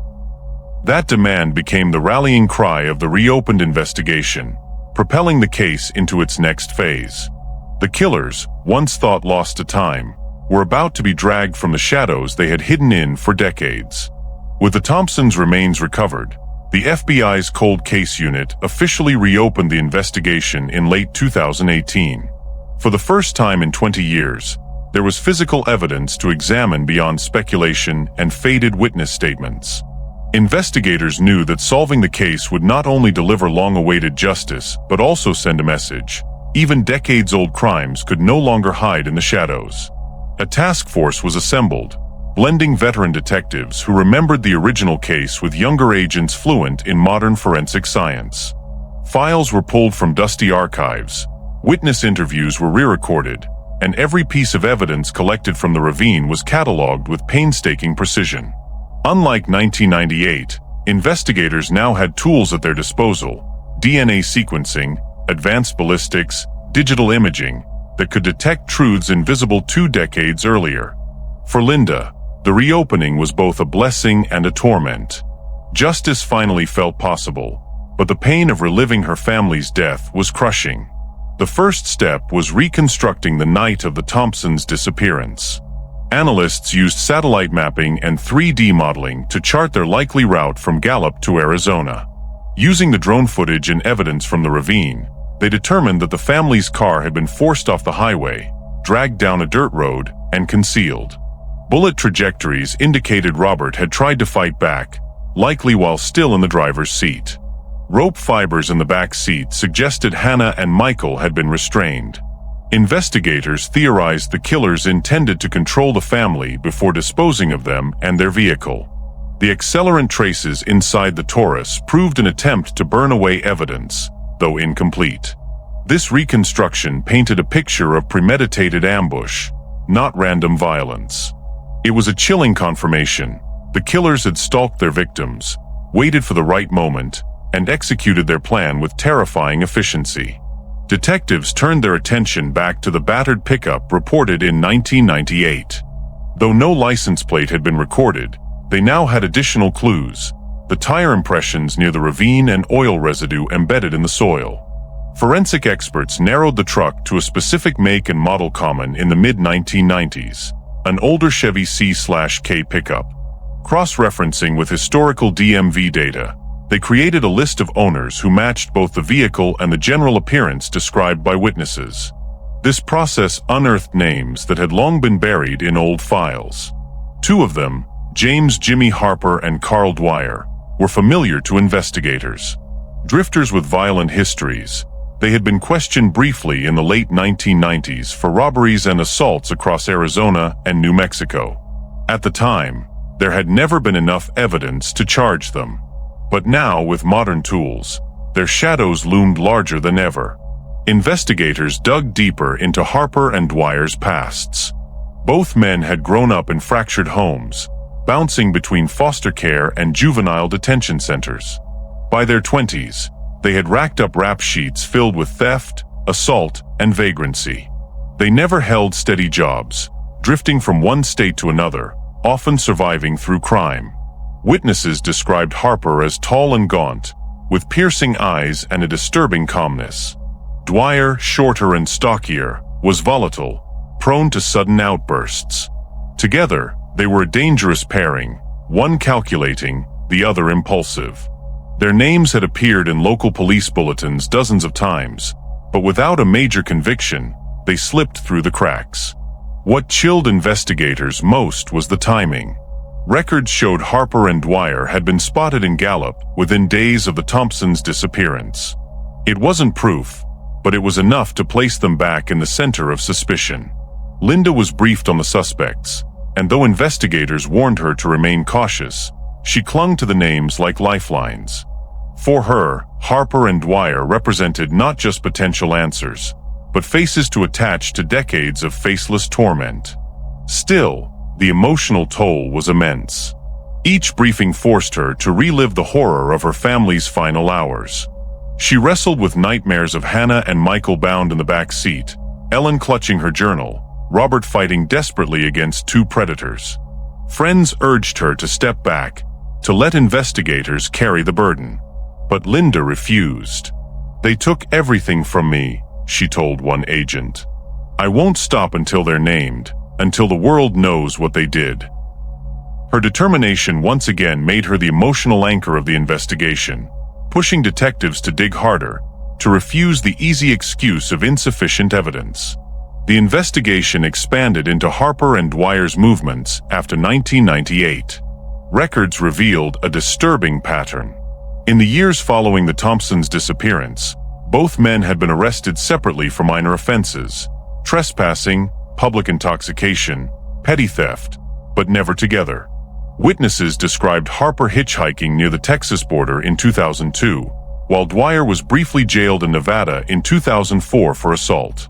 That demand became the rallying cry of the reopened investigation, propelling the case into its next phase. The killers, once thought lost to time, were about to be dragged from the shadows they had hidden in for decades. With the Thompsons' remains recovered, the FBI's Cold Case Unit officially reopened the investigation in late 2018. For the first time in 20 years, there was physical evidence to examine beyond speculation and faded witness statements. Investigators knew that solving the case would not only deliver long-awaited justice, but also send a message. Even decades-old crimes could no longer hide in the shadows. A task force was assembled, blending veteran detectives who remembered the original case with younger agents fluent in modern forensic science. Files were pulled from dusty archives, witness interviews were re-recorded, and every piece of evidence collected from the ravine was cataloged with painstaking precision. Unlike 1998, investigators now had tools at their disposal: DNA sequencing, advanced ballistics, digital imaging, that could detect truths invisible 2 decades earlier. For Linda, the reopening was both a blessing and a torment. Justice finally felt possible, but the pain of reliving her family's death was crushing. The first step was reconstructing the night of the Thompsons' disappearance. Analysts used satellite mapping and 3D modeling to chart their likely route from Gallup to Arizona. Using the drone footage and evidence from the ravine, they determined that the family's car had been forced off the highway, dragged down a dirt road, and concealed. Bullet trajectories indicated Robert had tried to fight back, likely while still in the driver's seat. Rope fibers in the back seat suggested Hannah and Michael had been restrained. Investigators theorized the killers intended to control the family before disposing of them and their vehicle. The accelerant traces inside the Taurus proved an attempt to burn away evidence, though incomplete. This reconstruction painted a picture of premeditated ambush, not random violence. It was a chilling confirmation. The killers had stalked their victims, waited for the right moment, and executed their plan with terrifying efficiency. Detectives turned their attention back to the battered pickup reported in 1998. Though no license plate had been recorded, they now had additional clues: the tire impressions near the ravine and oil residue embedded in the soil. Forensic experts narrowed the truck to a specific make and model common in the mid-1990s, an older Chevy C/K pickup. Cross-referencing with historical DMV data, they created a list of owners who matched both the vehicle and the general appearance described by witnesses. This process unearthed names that had long been buried in old files. Two of them, James Jimmy Harper and Carl Dwyer, were familiar to investigators. Drifters with violent histories, they had been questioned briefly in the late 1990s for robberies and assaults across Arizona and New Mexico. At the time, there had never been enough evidence to charge them. But now, with modern tools, their shadows loomed larger than ever. Investigators dug deeper into Harper and Dwyer's pasts. Both men had grown up in fractured homes, bouncing between foster care and juvenile detention centers. By their 20s, they had racked up rap sheets filled with theft, assault, and vagrancy. They never held steady jobs, drifting from one state to another, often surviving through crime. Witnesses described Harper as tall and gaunt, with piercing eyes and a disturbing calmness. Dwyer, shorter and stockier, was volatile, prone to sudden outbursts. Together, they were a dangerous pairing, one calculating, the other impulsive. Their names had appeared in local police bulletins dozens of times, but without a major conviction, they slipped through the cracks. What chilled investigators most was the timing. Records showed Harper and Dwyer had been spotted in Gallup within days of the Thompsons' disappearance. It wasn't proof, but it was enough to place them back in the center of suspicion. Linda was briefed on the suspects, and though investigators warned her to remain cautious, she clung to the names like lifelines. For her, Harper and Dwyer represented not just potential answers, but faces to attach to decades of faceless torment. Still, the emotional toll was immense. Each briefing forced her to relive the horror of her family's final hours. She wrestled with nightmares of Hannah and Michael bound in the back seat, Ellen clutching her journal, Robert fighting desperately against two predators. Friends urged her to step back, to let investigators carry the burden. But Linda refused. "They took everything from me," she told one agent. "I won't stop until they're named, until the world knows what they did." Her determination once again made her the emotional anchor of the investigation, pushing detectives to dig harder, to refuse the easy excuse of insufficient evidence. The investigation expanded into Harper and Dwyer's movements after 1998. Records revealed a disturbing pattern. In the years following the Thompsons' disappearance, both men had been arrested separately for minor offenses: trespassing, public intoxication, petty theft, but never together. Witnesses described Harper hitchhiking near the Texas border in 2002, while Dwyer was briefly jailed in Nevada in 2004 for assault.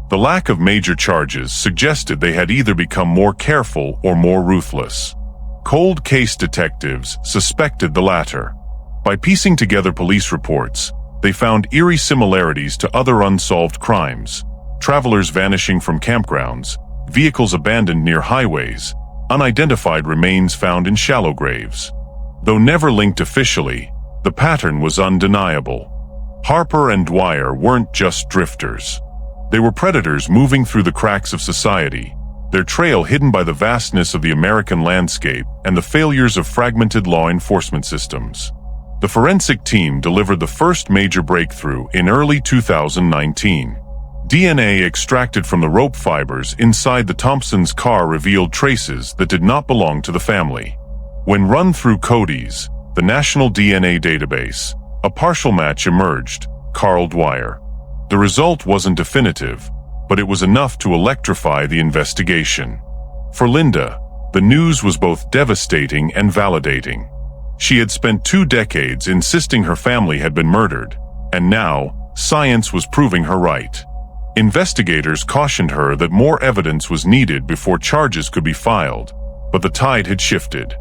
The lack of major charges suggested they had either become more careful or more ruthless. Cold case detectives suspected the latter. By piecing together police reports, they found eerie similarities to other unsolved crimes: travelers vanishing from campgrounds, vehicles abandoned near highways, unidentified remains found in shallow graves. Though never linked officially, the pattern was undeniable. Harper and Dwyer weren't just drifters. They were predators moving through the cracks of society, their trail hidden by the vastness of the American landscape and the failures of fragmented law enforcement systems. The forensic team delivered the first major breakthrough in early 2019. DNA extracted from the rope fibers inside the Thompsons' car revealed traces that did not belong to the family. When run through CODIS, the National DNA Database, a partial match emerged: Carl Dwyer. The result wasn't definitive, but it was enough to electrify the investigation. For Linda, the news was both devastating and validating. She had spent 2 decades insisting her family had been murdered, and now, science was proving her right. Investigators cautioned her that more evidence was needed before charges could be filed, but the tide had shifted.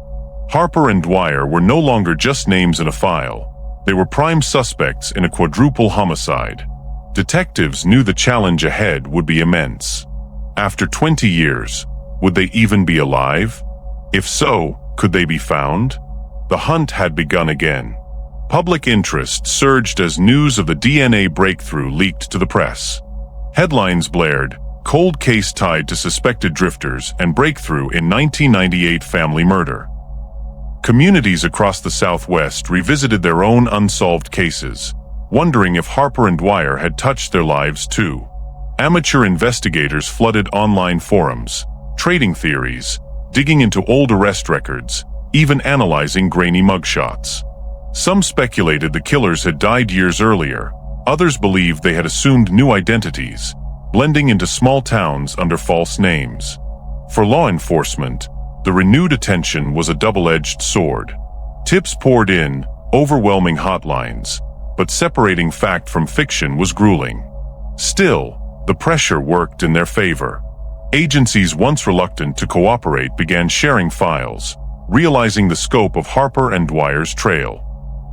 Harper and Dwyer were no longer just names in a file. They were prime suspects in a quadruple homicide. Detectives knew the challenge ahead would be immense. After 20 years, would they even be alive? If so, could they be found? The hunt had begun again. Public interest surged as news of the DNA breakthrough leaked to the press. Headlines blared, "Cold case tied to suspected drifters and breakthrough in 1998 family murder." Communities across the Southwest revisited their own unsolved cases, wondering if Harper and Dwyer had touched their lives too. Amateur investigators flooded online forums, trading theories, digging into old arrest records, even analyzing grainy mugshots. Some speculated the killers had died years earlier. Others believed they had assumed new identities, blending into small towns under false names. For law enforcement, the renewed attention was a double-edged sword. Tips poured in, overwhelming hotlines, but separating fact from fiction was grueling. Still, the pressure worked in their favor. Agencies once reluctant to cooperate began sharing files, realizing the scope of Harper and Dwyer's trail.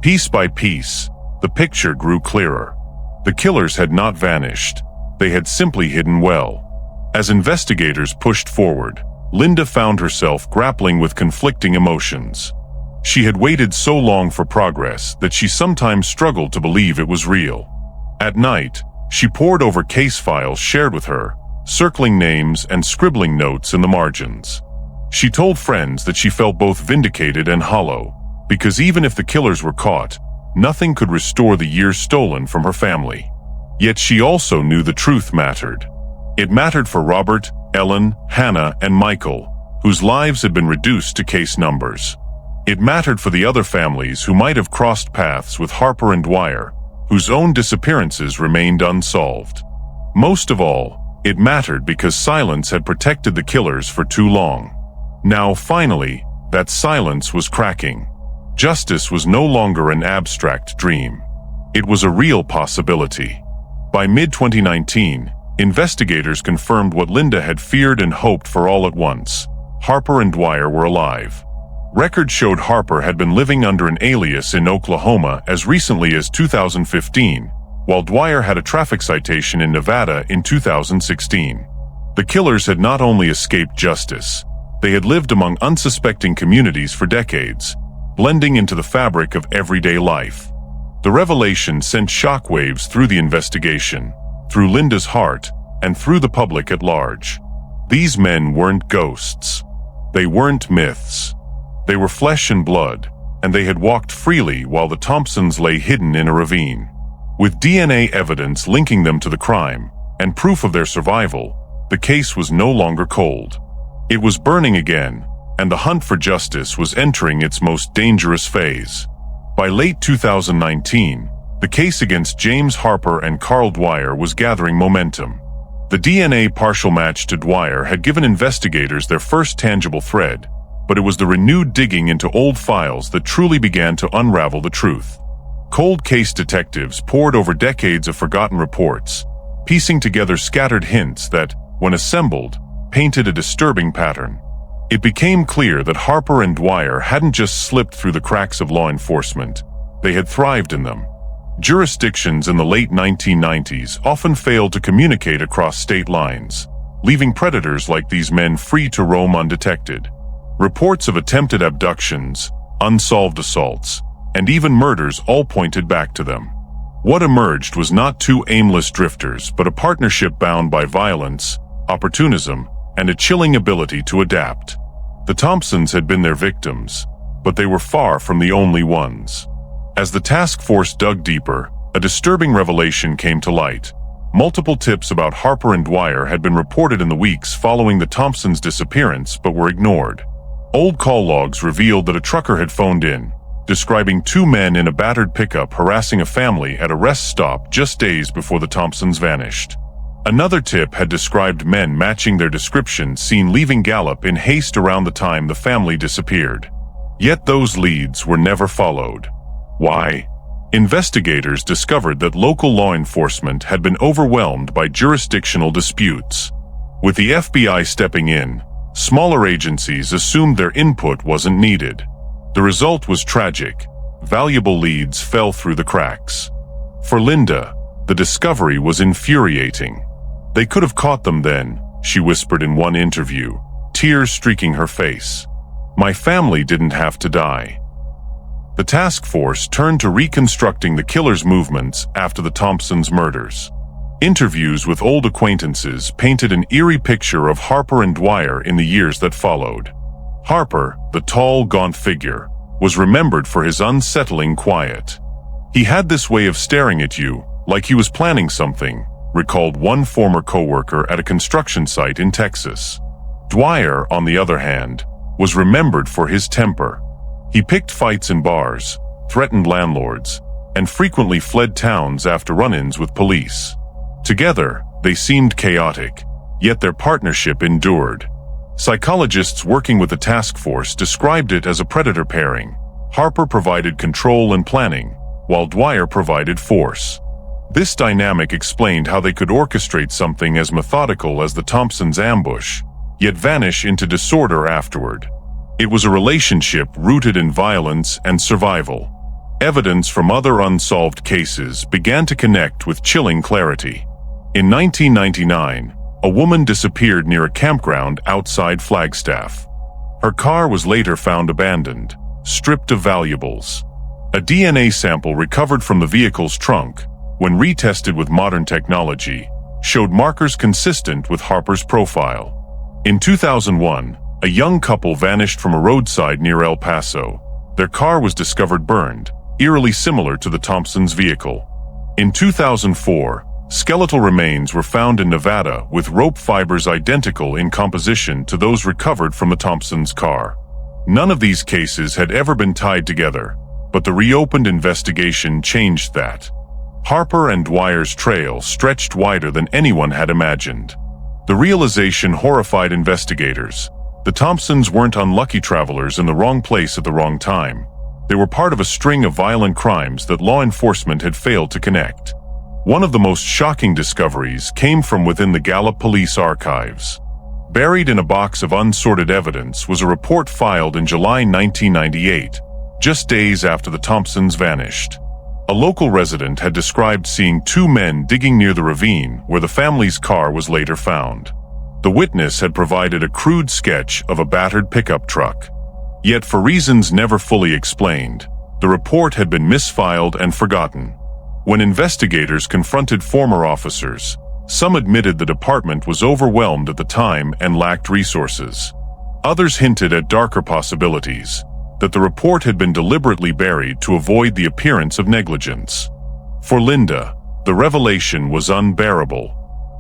Piece by piece, the picture grew clearer. The killers had not vanished. They had simply hidden well. As investigators pushed forward, Linda found herself grappling with conflicting emotions. She had waited so long for progress that she sometimes struggled to believe it was real. At night, she pored over case files shared with her, circling names and scribbling notes in the margins. She told friends that she felt both vindicated and hollow, because even if the killers were caught, nothing could restore the years stolen from her family. Yet she also knew the truth mattered. It mattered for Robert, Ellen, Hannah, and Michael, whose lives had been reduced to case numbers. It mattered for the other families who might have crossed paths with Harper and Dwyer, whose own disappearances remained unsolved. Most of all, it mattered because silence had protected the killers for too long. Now, finally, that silence was cracking. Justice was no longer an abstract dream. It was a real possibility. By mid-2019, investigators confirmed what Linda had feared and hoped for all at once. Harper and Dwyer were alive. Records showed Harper had been living under an alias in Oklahoma as recently as 2015, while Dwyer had a traffic citation in Nevada in 2016. The killers had not only escaped justice, they had lived among unsuspecting communities for decades, blending into the fabric of everyday life. The revelation sent shockwaves through the investigation, through Linda's heart, and through the public at large. These men weren't ghosts. They weren't myths. They were flesh and blood, and they had walked freely while the Thompsons lay hidden in a ravine. With DNA evidence linking them to the crime, and proof of their survival, the case was no longer cold. It was burning again, and the hunt for justice was entering its most dangerous phase. By late 2019, the case against James Harper and Carl Dwyer was gathering momentum. The DNA partial match to Dwyer had given investigators their first tangible thread, but it was the renewed digging into old files that truly began to unravel the truth. Cold case detectives pored over decades of forgotten reports, piecing together scattered hints that, when assembled, painted a disturbing pattern. It became clear that Harper and Dwyer hadn't just slipped through the cracks of law enforcement, they had thrived in them. Jurisdictions in the late 1990s often failed to communicate across state lines, leaving predators like these men free to roam undetected. Reports of attempted abductions, unsolved assaults, and even murders all pointed back to them. What emerged was not two aimless drifters, but a partnership bound by violence, opportunism, and a chilling ability to adapt. The Thompsons had been their victims, but they were far from the only ones. As the task force dug deeper, a disturbing revelation came to light. Multiple tips about Harper and Dwyer had been reported in the weeks following the Thompsons' disappearance but were ignored. Old call logs revealed that a trucker had phoned in, describing two men in a battered pickup harassing a family at a rest stop just days before the Thompsons vanished. Another tip had described men matching their description seen leaving Gallup in haste around the time the family disappeared. Yet those leads were never followed. Why? Investigators discovered that local law enforcement had been overwhelmed by jurisdictional disputes. With the FBI stepping in, smaller agencies assumed their input wasn't needed. The result was tragic. Valuable leads fell through the cracks. For Linda, the discovery was infuriating. "They could have caught them then," she whispered in one interview, tears streaking her face. "My family didn't have to die." The task force turned to reconstructing the killer's movements after the Thompsons' murders. Interviews with old acquaintances painted an eerie picture of Harper and Dwyer in the years that followed. Harper, the tall, gaunt figure, was remembered for his unsettling quiet. "He had this way of staring at you, like he was planning something," recalled one former coworker at a construction site in Texas. Dwyer, on the other hand, was remembered for his temper. He picked fights in bars, threatened landlords, and frequently fled towns after run-ins with police. Together, they seemed chaotic, yet their partnership endured. Psychologists working with the task force described it as a predator pairing. Harper provided control and planning, while Dwyer provided force. This dynamic explained how they could orchestrate something as methodical as the Thompsons' ambush, yet vanish into disorder afterward. It was a relationship rooted in violence and survival. Evidence from other unsolved cases began to connect with chilling clarity. In 1999, a woman disappeared near a campground outside Flagstaff. Her car was later found abandoned, stripped of valuables. A DNA sample recovered from the vehicle's trunk, when retested with modern technology, showed markers consistent with Harper's profile. In 2001, a young couple vanished from a roadside near El Paso. Their car was discovered burned, eerily similar to the Thompsons' vehicle. In 2004, skeletal remains were found in Nevada with rope fibers identical in composition to those recovered from the Thompsons' car. None of these cases had ever been tied together, but the reopened investigation changed that. Harper and Dwyer's trail stretched wider than anyone had imagined. The realization horrified investigators. The Thompsons weren't unlucky travelers in the wrong place at the wrong time. They were part of a string of violent crimes that law enforcement had failed to connect. One of the most shocking discoveries came from within the Gallup police archives. Buried in a box of unsorted evidence was a report filed in July 1998, just days after the Thompsons vanished. A local resident had described seeing two men digging near the ravine where the family's car was later found. The witness had provided a crude sketch of a battered pickup truck. Yet for reasons never fully explained, the report had been misfiled and forgotten. When investigators confronted former officers, some admitted the department was overwhelmed at the time and lacked resources. Others hinted at darker possibilities, that the report had been deliberately buried to avoid the appearance of negligence. For Linda, the revelation was unbearable.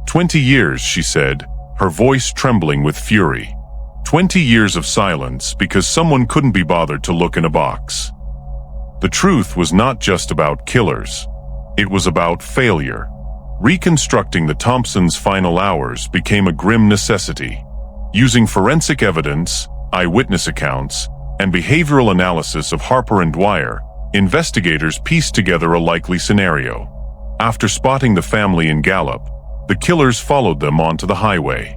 20 years, she said, her voice trembling with fury. 20 years of silence because someone couldn't be bothered to look in a box. The truth was not just about killers. It was about failure. Reconstructing the Thompsons' final hours became a grim necessity. Using forensic evidence, eyewitness accounts, and behavioral analysis of Harper and Dwyer, investigators pieced together a likely scenario. After spotting the family in Gallup, the killers followed them onto the highway.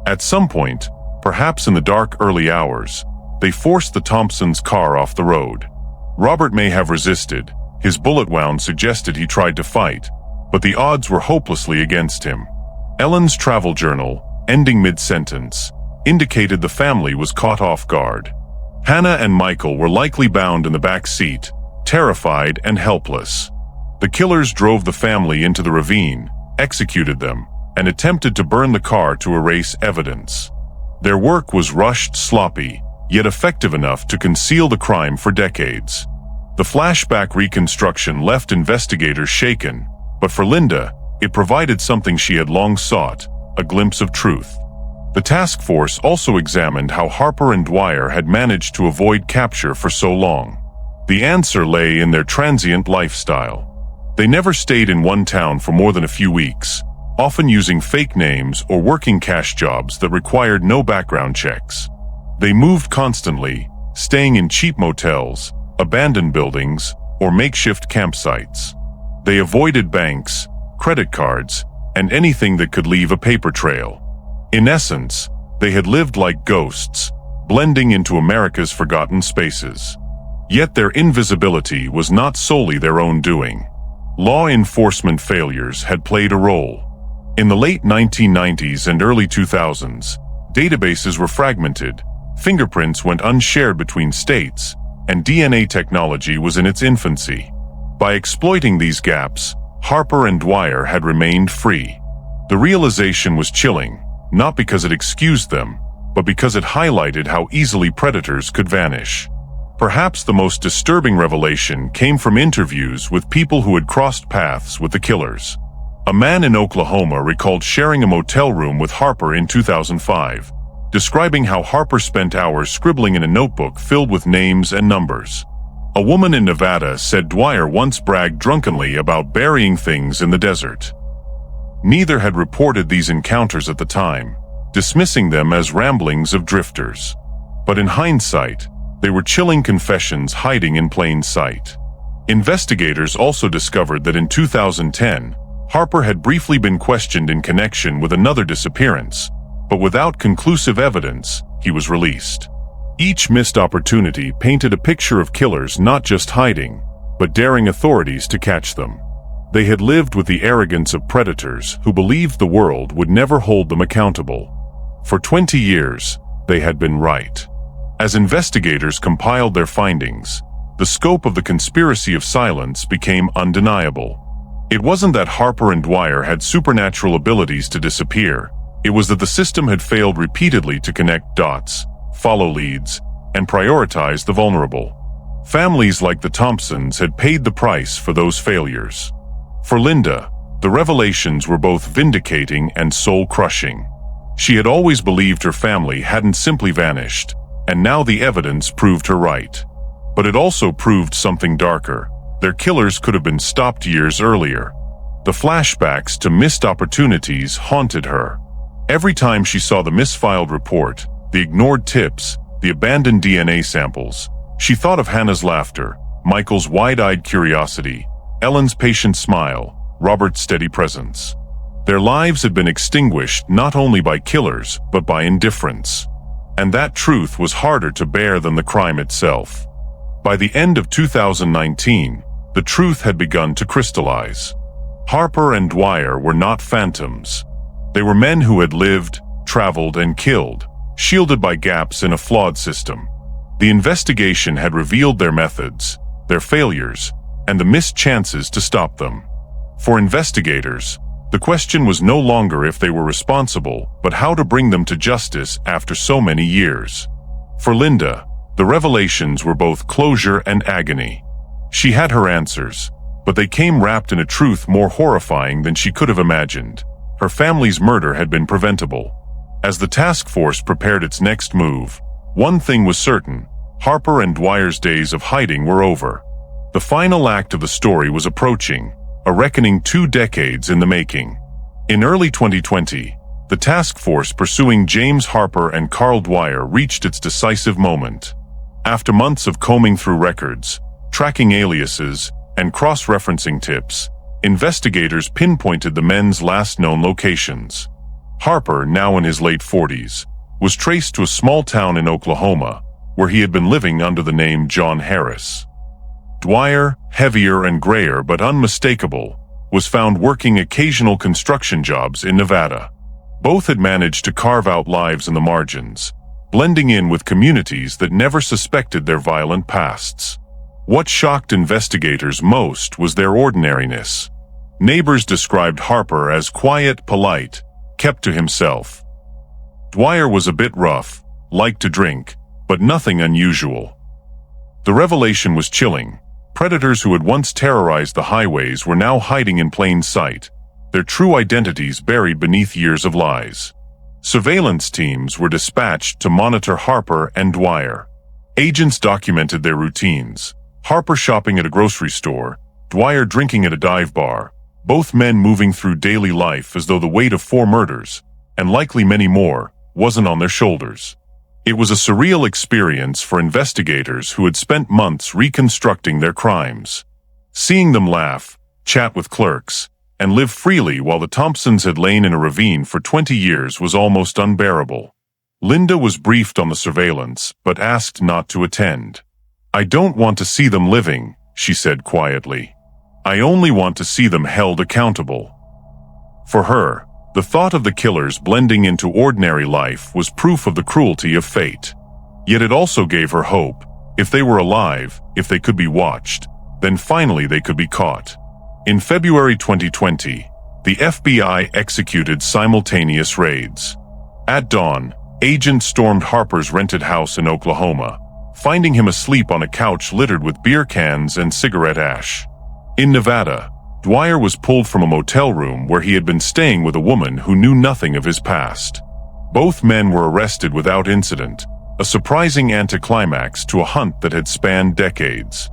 At some point, perhaps in the dark early hours, they forced the Thompsons' car off the road. Robert may have resisted. His bullet wound suggested he tried to fight, but the odds were hopelessly against him. Ellen's travel journal, ending mid-sentence, indicated the family was caught off guard. Hannah and Michael were likely bound in the back seat, terrified and helpless. The killers drove the family into the ravine, executed them, and attempted to burn the car to erase evidence. Their work was rushed, sloppy, yet effective enough to conceal the crime for decades. The flashback reconstruction left investigators shaken, but for Linda, it provided something she had long sought, a glimpse of truth. The task force also examined how Harper and Dwyer had managed to avoid capture for so long. The answer lay in their transient lifestyle. They never stayed in one town for more than a few weeks. often using fake names or working cash jobs that required no background checks. They moved constantly, staying in cheap motels, abandoned buildings, or makeshift campsites. They avoided banks, credit cards, and anything that could leave a paper trail. In essence, they had lived like ghosts, blending into America's forgotten spaces. Yet their invisibility was not solely their own doing. Law enforcement failures had played a role. In the late 1990s and early 2000s, databases were fragmented, fingerprints went unshared between states, and DNA technology was in its infancy. By exploiting these gaps, Harper and Dwyer had remained free. The realization was chilling, not because it excused them, but because it highlighted how easily predators could vanish. Perhaps the most disturbing revelation came from interviews with people who had crossed paths with the killers. A man in Oklahoma recalled sharing a motel room with Harper in 2005, describing how Harper spent hours scribbling in a notebook filled with names and numbers. A woman in Nevada said Dwyer once bragged drunkenly about burying things in the desert. Neither had reported these encounters at the time, dismissing them as ramblings of drifters. But in hindsight, they were chilling confessions hiding in plain sight. Investigators also discovered that in 2010, Harper had briefly been questioned in connection with another disappearance, but without conclusive evidence, he was released. Each missed opportunity painted a picture of killers not just hiding, but daring authorities to catch them. They had lived with the arrogance of predators who believed the world would never hold them accountable. For 20 years, they had been right. As investigators compiled their findings, the scope of the conspiracy of silence became undeniable. It wasn't that Harper and Dwyer had supernatural abilities to disappear. It was that the system had failed repeatedly to connect dots, follow leads, and prioritize the vulnerable. Families like the Thompsons had paid the price for those failures. For Linda, the revelations were both vindicating and soul-crushing. She had always believed her family hadn't simply vanished, and now the evidence proved her right. But it also proved something darker. Their killers could have been stopped years earlier. The flashbacks to missed opportunities haunted her. Every time she saw the misfiled report, the ignored tips, the abandoned DNA samples, she thought of Hannah's laughter, Michael's wide-eyed curiosity, Ellen's patient smile, Robert's steady presence. Their lives had been extinguished not only by killers, but by indifference. And that truth was harder to bear than the crime itself. By the end of 2019, the truth had begun to crystallize. Harper and Dwyer were not phantoms. They were men who had lived, traveled, and killed, shielded by gaps in a flawed system. The investigation had revealed their methods, their failures, and the missed chances to stop them. For investigators, the question was no longer if they were responsible, but how to bring them to justice after so many years. For Linda, the revelations were both closure and agony. She had her answers, but they came wrapped in a truth more horrifying than she could have imagined. Her family's murder had been preventable. As the task force prepared its next move, one thing was certain: Harper and Dwyer's days of hiding were over. The final act of the story was approaching, a reckoning 2 decades in the making. In early 2020, the task force pursuing James Harper and Carl Dwyer reached its decisive moment. After months of combing through records, tracking aliases, and cross-referencing tips, investigators pinpointed the men's last known locations. Harper, now in his late 40s, was traced to a small town in Oklahoma, where he had been living under the name John Harris. Dwyer, heavier and grayer but unmistakable, was found working occasional construction jobs in Nevada. Both had managed to carve out lives in the margins, blending in with communities that never suspected their violent pasts. What shocked investigators most was their ordinariness. Neighbors described Harper as quiet, polite, kept to himself. Dwyer was a bit rough, liked to drink, but nothing unusual. The revelation was chilling. Predators who had once terrorized the highways were now hiding in plain sight, their true identities buried beneath years of lies. Surveillance teams were dispatched to monitor Harper and Dwyer. Agents documented their routines: Harper shopping at a grocery store, Dwyer drinking at a dive bar, both men moving through daily life as though the weight of 4 murders, and likely many more, wasn't on their shoulders. It was a surreal experience for investigators who had spent months reconstructing their crimes. Seeing them laugh, chat with clerks, and live freely while the Thompsons had lain in a ravine for 20 years was almost unbearable. Linda was briefed on the surveillance, but asked not to attend. "I don't want to see them living," she said quietly. "I only want to see them held accountable." For her, the thought of the killers blending into ordinary life was proof of the cruelty of fate. Yet it also gave her hope. If they were alive, if they could be watched, then finally they could be caught. In February 2020, the FBI executed simultaneous raids. At dawn, agents stormed Harper's rented house in Oklahoma, finding him asleep on a couch littered with beer cans and cigarette ash. In Nevada, Dwyer was pulled from a motel room where he had been staying with a woman who knew nothing of his past. Both men were arrested without incident, a surprising anticlimax to a hunt that had spanned decades.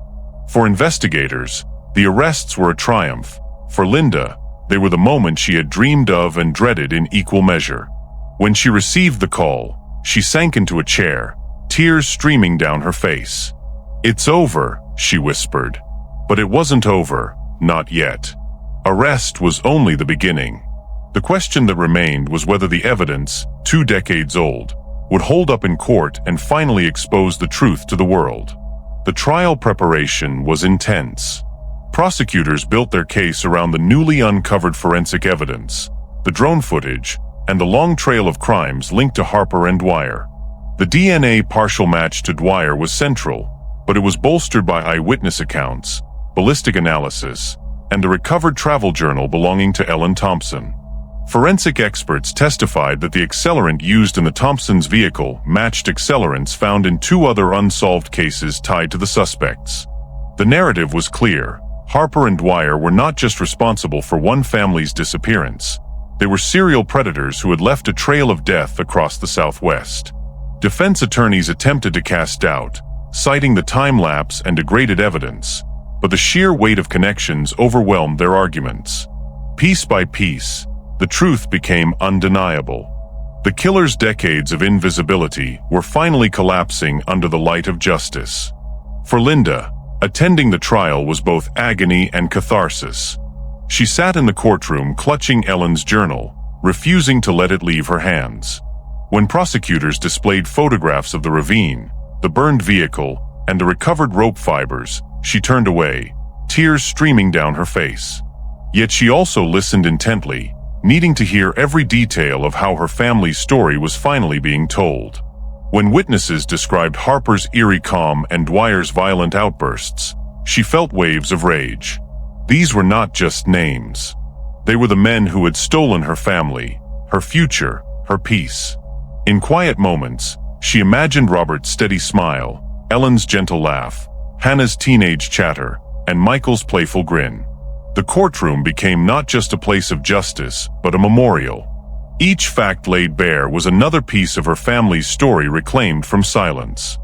For investigators, the arrests were a triumph. For Linda, they were the moment she had dreamed of and dreaded in equal measure. When she received the call, she sank into a chair, tears streaming down her face. "It's over," she whispered. But it wasn't over, not yet. Arrest was only the beginning. The question that remained was whether the evidence, 2 decades old, would hold up in court and finally expose the truth to the world. The trial preparation was intense. Prosecutors built their case around the newly uncovered forensic evidence, the drone footage, and the long trail of crimes linked to Harper and Dwyer. The DNA partial match to Dwyer was central, but it was bolstered by eyewitness accounts, ballistic analysis, and a recovered travel journal belonging to Ellen Thompson. Forensic experts testified that the accelerant used in the Thompsons' vehicle matched accelerants found in 2 other unsolved cases tied to the suspects. The narrative was clear. Harper and Dwyer were not just responsible for one family's disappearance. They were serial predators who had left a trail of death across the Southwest. Defense attorneys attempted to cast doubt, citing the time lapse and degraded evidence, but the sheer weight of connections overwhelmed their arguments. Piece by piece, the truth became undeniable. The killer's decades of invisibility were finally collapsing under the light of justice. For Linda, attending the trial was both agony and catharsis. She sat in the courtroom clutching Ellen's journal, refusing to let it leave her hands. When prosecutors displayed photographs of the ravine, the burned vehicle, and the recovered rope fibers, she turned away, tears streaming down her face. Yet she also listened intently, needing to hear every detail of how her family's story was finally being told. When witnesses described Harper's eerie calm and Dwyer's violent outbursts, she felt waves of rage. These were not just names. They were the men who had stolen her family, her future, her peace. In quiet moments, she imagined Robert's steady smile, Ellen's gentle laugh, Hannah's teenage chatter, and Michael's playful grin. The courtroom became not just a place of justice, but a memorial. Each fact laid bare was another piece of her family's story reclaimed from silence.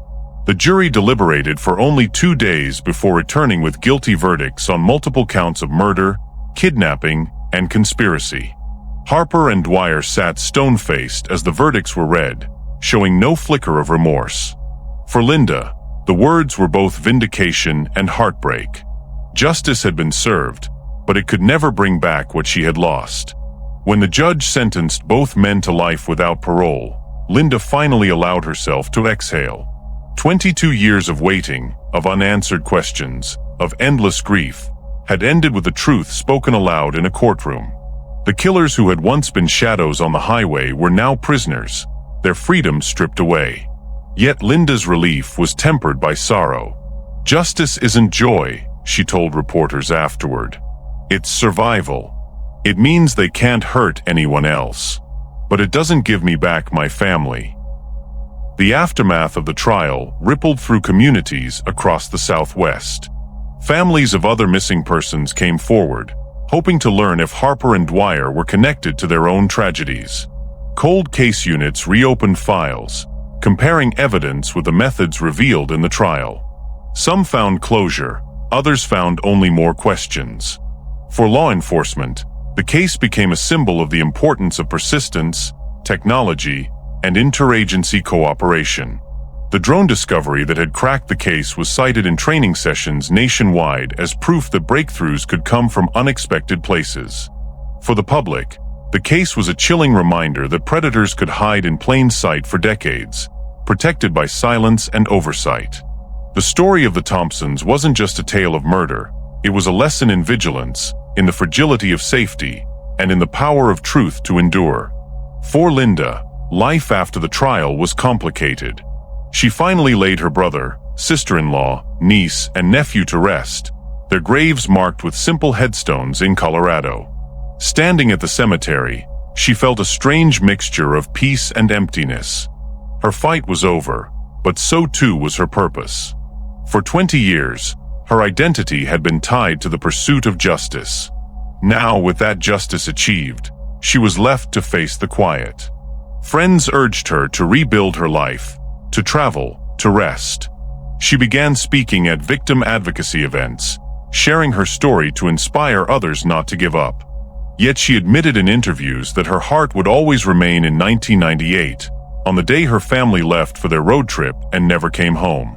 The jury deliberated for only 2 days before returning with guilty verdicts on multiple counts of murder, kidnapping, and conspiracy. Harper and Dwyer sat stone-faced as the verdicts were read, showing no flicker of remorse. For Linda, the words were both vindication and heartbreak. Justice had been served, but it could never bring back what she had lost. When the judge sentenced both men to life without parole, Linda finally allowed herself to exhale. 22 years of waiting, of unanswered questions, of endless grief, had ended with the truth spoken aloud in a courtroom. The killers who had once been shadows on the highway were now prisoners, their freedom stripped away. Yet Linda's relief was tempered by sorrow. "Justice isn't joy," she told reporters afterward. "It's survival. It means they can't hurt anyone else. But it doesn't give me back my family." The aftermath of the trial rippled through communities across the Southwest. Families of other missing persons came forward, hoping to learn if Harper and Dwyer were connected to their own tragedies. Cold case units reopened files, comparing evidence with the methods revealed in the trial. Some found closure, others found only more questions. For law enforcement, the case became a symbol of the importance of persistence, technology, and interagency cooperation. The drone discovery that had cracked the case was cited in training sessions nationwide as proof that breakthroughs could come from unexpected places. For the public, the case was a chilling reminder that predators could hide in plain sight for decades, protected by silence and oversight. The story of the Thompsons wasn't just a tale of murder, it was a lesson in vigilance, in the fragility of safety, and in the power of truth to endure. For Linda, life after the trial was complicated. She finally laid her brother, sister-in-law, niece, and nephew to rest, their graves marked with simple headstones in Colorado. Standing at the cemetery, she felt a strange mixture of peace and emptiness. Her fight was over, but so too was her purpose. For 20 years, her identity had been tied to the pursuit of justice. Now, with that justice achieved, she was left to face the quiet. Friends urged her to rebuild her life, to travel, to rest. She began speaking at victim advocacy events, sharing her story to inspire others not to give up. Yet she admitted in interviews that her heart would always remain in 1998, on the day her family left for their road trip and never came home.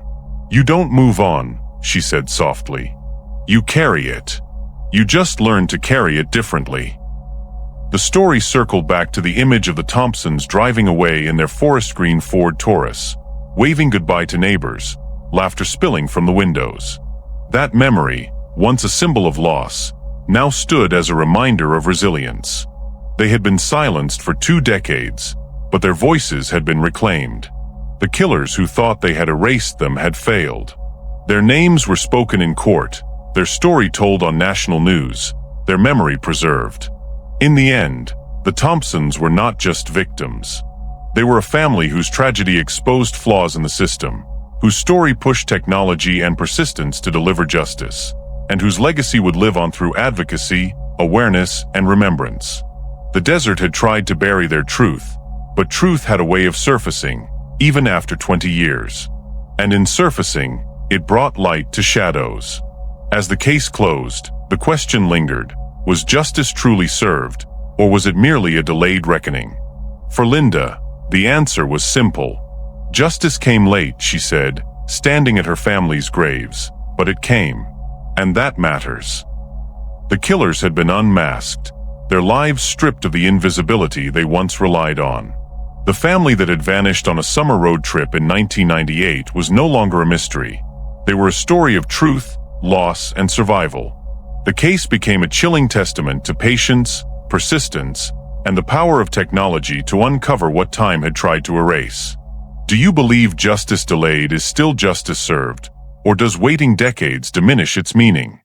"You don't move on," she said softly. "You carry it. You just learn to carry it differently." The story circled back to the image of the Thompsons driving away in their forest green Ford Taurus, waving goodbye to neighbors, laughter spilling from the windows. That memory, once a symbol of loss, now stood as a reminder of resilience. They had been silenced for 2 decades, but their voices had been reclaimed. The killers who thought they had erased them had failed. Their names were spoken in court, their story told on national news, their memory preserved. In the end, the Thompsons were not just victims. They were a family whose tragedy exposed flaws in the system, whose story pushed technology and persistence to deliver justice, and whose legacy would live on through advocacy, awareness, and remembrance. The desert had tried to bury their truth, but truth had a way of surfacing, even after 20 years. And in surfacing, it brought light to shadows. As the case closed, the question lingered: was justice truly served, or was it merely a delayed reckoning? For Linda, the answer was simple. Justice came late, she said, standing at her family's graves, but it came. And that matters. The killers had been unmasked, their lives stripped of the invisibility they once relied on. The family that had vanished on a summer road trip in 1998 was no longer a mystery. They were a story of truth, loss, and survival. The case became a chilling testament to patience, persistence, and the power of technology to uncover what time had tried to erase. Do you believe justice delayed is still justice served, or does waiting decades diminish its meaning?